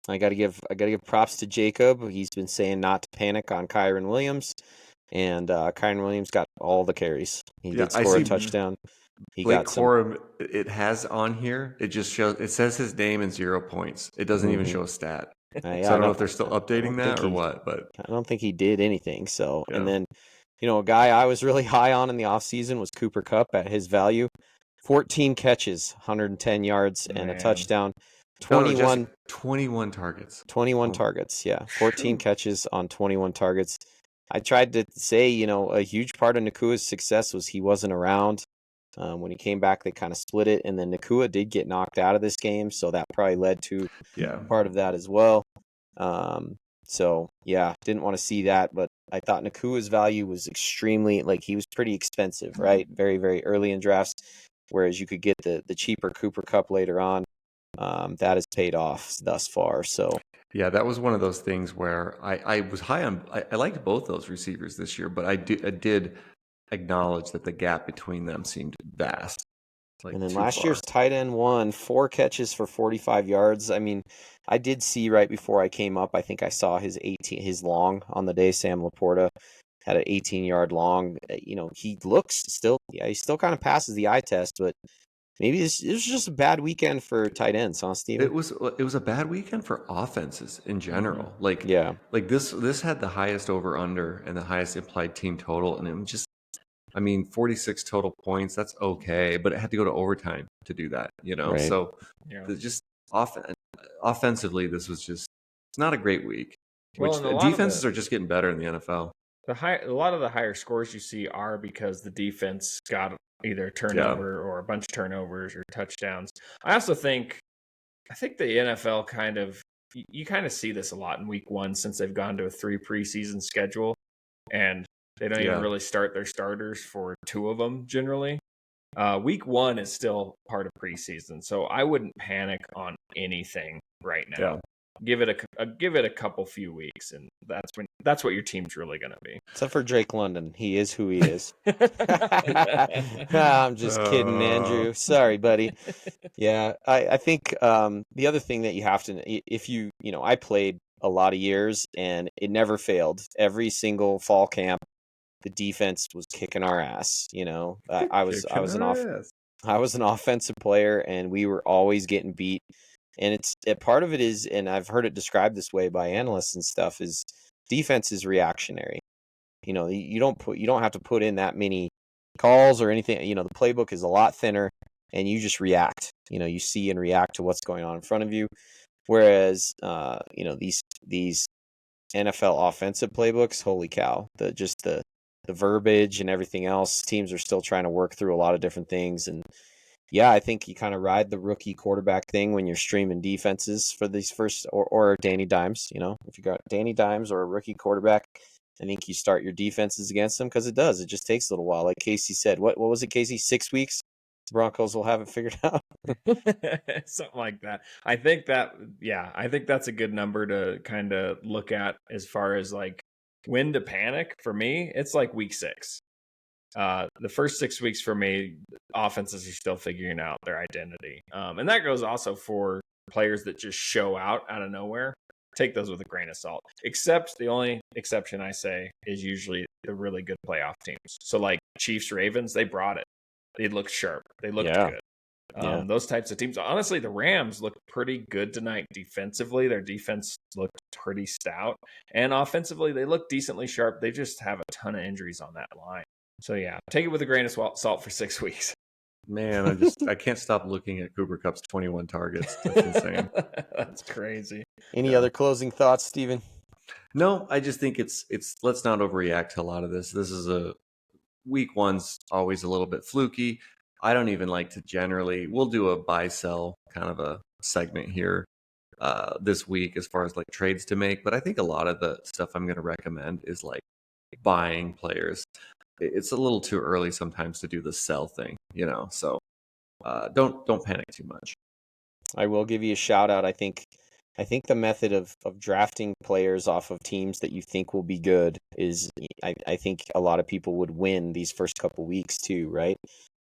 I gotta give props to Jacob. He's been saying not to panic on Kyren Williams, and Kyren Williams got all the carries. He did score a touchdown. He Blake got Corum, it has on here. It just shows. It says his name and 0 points. It doesn't even show a stat. So I don't know if they're still updating that or what. But I don't think he did anything. So and then, a guy I was really high on in the offseason was Cooper Kupp at his value. 14 catches, 110 yards, and a touchdown. 21 targets. 21 targets, yeah. 14 catches on 21 targets. I tried to say, a huge part of Nakua's success was he wasn't around. When he came back, they kind of split it, and then Nakua did get knocked out of this game, so that probably led to part of that as well. So, yeah, didn't want to see that, but I thought Nakua's value was extremely, he was pretty expensive, right? Very, very early in drafts, whereas you could get the cheaper Cooper Kupp later on. That has paid off thus far. So yeah, that was one of those things where I was high on. I liked both those receivers this year, but I did acknowledge that the gap between them seemed vast. And then last year's tight end won 4 catches for 45 yards. I mean, I did see right before I came up, I think I saw his long on the day. Sam Laporta had an 18-yard long. He looks he still kind of passes the eye test, but maybe it was just a bad weekend for tight ends, huh, Steven? It was a bad weekend for offenses in general. This had the highest over/under and the highest implied team total, and it was just, 46 total points. That's okay, but it had to go to overtime to do that. Right. So just offensively, this was just not a great week. Defenses are just getting better in the NFL. A lot of the higher scores you see are because the defense got either a turnover or a bunch of turnovers or touchdowns. I think the NFL you kind of see this a lot in week 1 since they've gone to a 3 preseason schedule, and they don't even really start their starters for 2 of them generally. Week 1 is still part of preseason, so I wouldn't panic on anything right now. Yeah. Give it a couple few weeks, and that's what your team's really going to be. Except for Drake London, he is who he is. I'm just kidding, Andrew. Sorry, buddy. Yeah, I think the other thing that you have to, if I played a lot of years and it never failed. Every single fall camp, the defense was kicking our ass. I was an offensive player, and we were always getting beat. And part of it is, and I've heard it described this way by analysts and stuff, is defense is reactionary. You don't have to put in that many calls or anything. The playbook is a lot thinner, and you just react. You see and react to what's going on in front of you. Whereas, these NFL offensive playbooks, holy cow, the verbiage and everything else, teams are still trying to work through a lot of different things. And yeah, I think you kind of ride the rookie quarterback thing when you're streaming defenses for these first, or Danny Dimes. If you got Danny Dimes or a rookie quarterback, I think you start your defenses against them because it just takes a little while. Like Casey said, what was it, Casey? 6 weeks? The Broncos will have it figured out. Something like that. I think that's a good number to kind of look at as far as when to panic. For me, it's week 6. The first 6 weeks for me, offenses are still figuring out their identity. And that goes also for players that just show out of nowhere. Take those with a grain of salt. Except the only exception I say is usually the really good playoff teams. So Chiefs, Ravens, they brought it. They looked sharp. They looked good. Those types of teams. Honestly, the Rams looked pretty good tonight defensively. Their defense looked pretty stout. And offensively, they looked decently sharp. They just have a ton of injuries on that line. So, yeah, take it with a grain of salt for 6 weeks. Man, I can't stop looking at Cooper Kupp's 21 targets. That's insane. That's crazy. Any other closing thoughts, Steven? No, I just think it's let's not overreact to a lot of this. This is week 1's always a little bit fluky. I don't even like to we'll do a buy sell kind of a segment here this week as far as like trades to make. But I think a lot of the stuff I'm going to recommend is like buying players. It's a little too early sometimes to do the sell thing, So don't panic too much. I will give you a shout out. I think the method of drafting players off of teams that you think will be good is, I think a lot of people would win these first couple weeks too, right?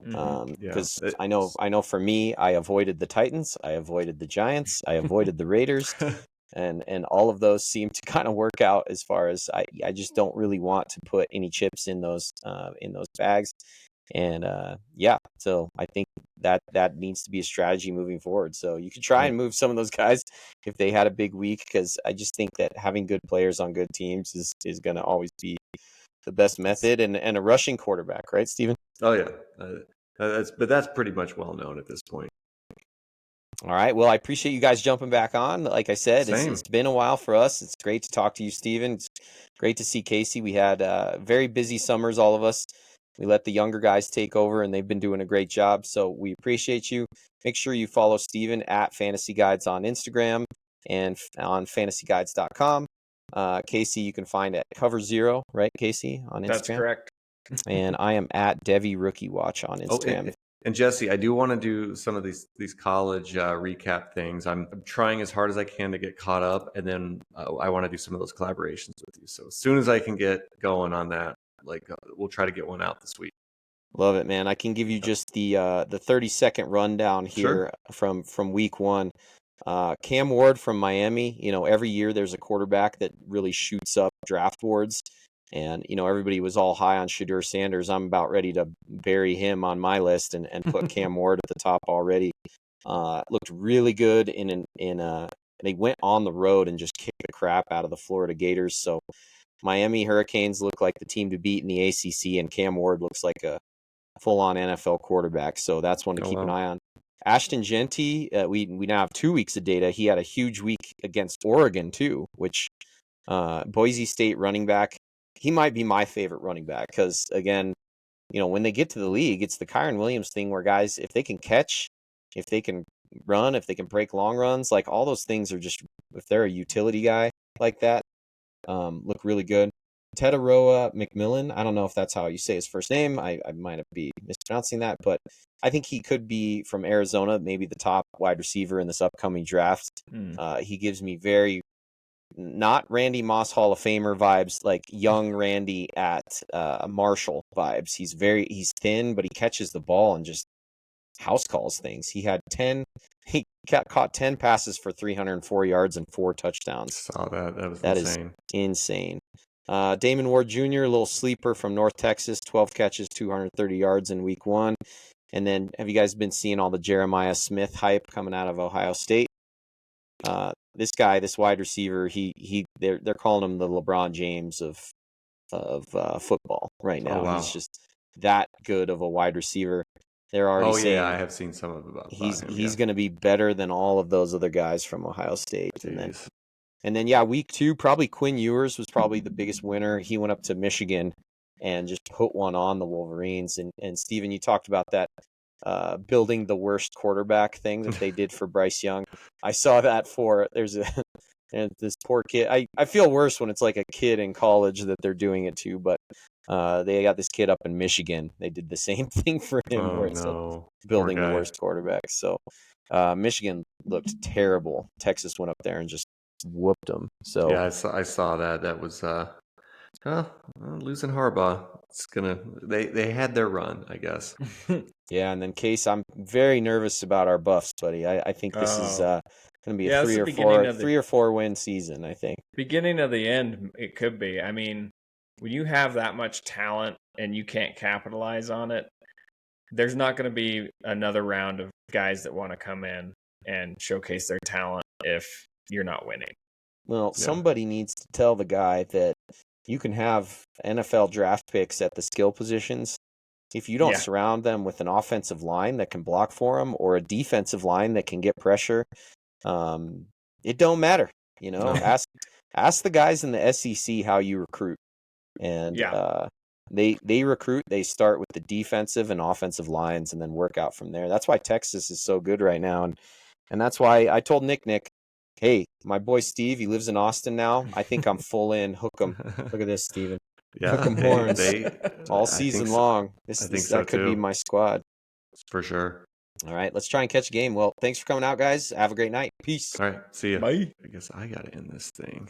Because I know for me, I avoided the Titans, I avoided the Giants, I avoided the Raiders, and all of those seem to kind of work out as far as I just don't really want to put any chips in those bags. And so I think that needs to be a strategy moving forward. So you could try and move some of those guys if they had a big week, because I just think that having good players on good teams is going to always be the best method, and a rushing quarterback, right, Steven? Oh yeah, that's pretty much well known at this point. All right. Well, I appreciate you guys jumping back on. Like I said, it's been a while for us. It's great to talk to you, Steven. It's great to see Casey. We had very busy summers, all of us. We let the younger guys take over, and they've been doing a great job. So we appreciate you. Make sure you follow Steven at Fantasy Guides on Instagram and on fantasyguides.com. Casey, you can find at Cover Zero, right, Casey, on Instagram? That's correct. And I am at Devi Rookie Watch on Instagram. And Jesse, I do want to do some of these college recap things. I'm trying as hard as I can to get caught up, and then I want to do some of those collaborations with you. So as soon as I can get going on that, we'll try to get one out this week. Love it, man. I can give you just the 30-second rundown here from week one. Cam Ward from Miami. Every year there's a quarterback that really shoots up draft boards. And, everybody was all high on Shadur Sanders. I'm about ready to bury him on my list and put Cam Ward at the top already. Looked really good they went on the road and just kicked the crap out of the Florida Gators. So Miami Hurricanes look like the team to beat in the ACC, and Cam Ward looks like a full-on NFL quarterback. So that's one to keep an eye on. Ashton Genty, we now have 2 weeks of data. He had a huge week against Oregon too, which Boise State running back. He might be my favorite running back because, again, when they get to the league, it's the Kyron Williams thing where guys, if they can catch, if they can run, if they can break long runs, like all those things are just, if they're a utility guy like that, look really good. Tetaroa McMillan, I don't know if that's how you say his first name. I might be mispronouncing that, but I think he could be from Arizona, maybe the top wide receiver in this upcoming draft. He gives me very not Randy Moss Hall of Famer vibes, like young Randy at Marshall vibes. He's thin, but he catches the ball and just house calls things. He caught 10 passes for 304 yards and 4 touchdowns. Saw that. That was insane. That is insane. Damon Ward Jr., a little sleeper from North Texas, 12 catches, 230 yards in week 1. And then have you guys been seeing all the Jeremiah Smith hype coming out of Ohio State? This guy, this wide receiver, they're calling him the LeBron James of football right now. Oh, wow. He's just that good of a wide receiver. They're already saying, I have seen some of about he's going to be better than all of those other guys from Ohio State. Jeez. And then week 2, probably Quinn Ewers was probably the biggest winner. He went up to Michigan and just put one on the Wolverines. And Steven, you talked about that building the worst quarterback thing that they did for Bryce Young. I saw that and this poor kid. I feel worse when it's like a kid in college that they're doing it to, but they got this kid up in Michigan. They did the same thing for him where it's building the worst quarterback. So Michigan looked terrible. Texas went up there and just whooped them. So yeah, I saw that. That was losing Harbaugh. It's they had their run, I guess. Yeah, and then Case, I'm very nervous about our Buffs, buddy. I think this is going to be a 3 or 4 win season, I think. Beginning of the end, it could be. I mean, when you have that much talent and you can't capitalize on it, there's not going to be another round of guys that want to come in and showcase their talent if you're not winning. Well, somebody needs to tell the guy that you can have NFL draft picks at the skill positions. If you don't surround them with an offensive line that can block for them or a defensive line that can get pressure, it don't matter. Ask the guys in the SEC how you recruit. And they recruit, they start with the defensive and offensive lines and then work out from there. That's why Texas is so good right now. And that's why I told Nick, Hey, my boy Steve, he lives in Austin now. I think I'm full in. Hook 'em. Look at this, Steven. Hook 'em horns. All I think season so. long. I think so That could be too. my squad. For sure. All right, let's try and catch a game. Well, thanks for coming out, guys. Have a great night. Peace. All right, see ya. Bye. I guess I gotta end this thing.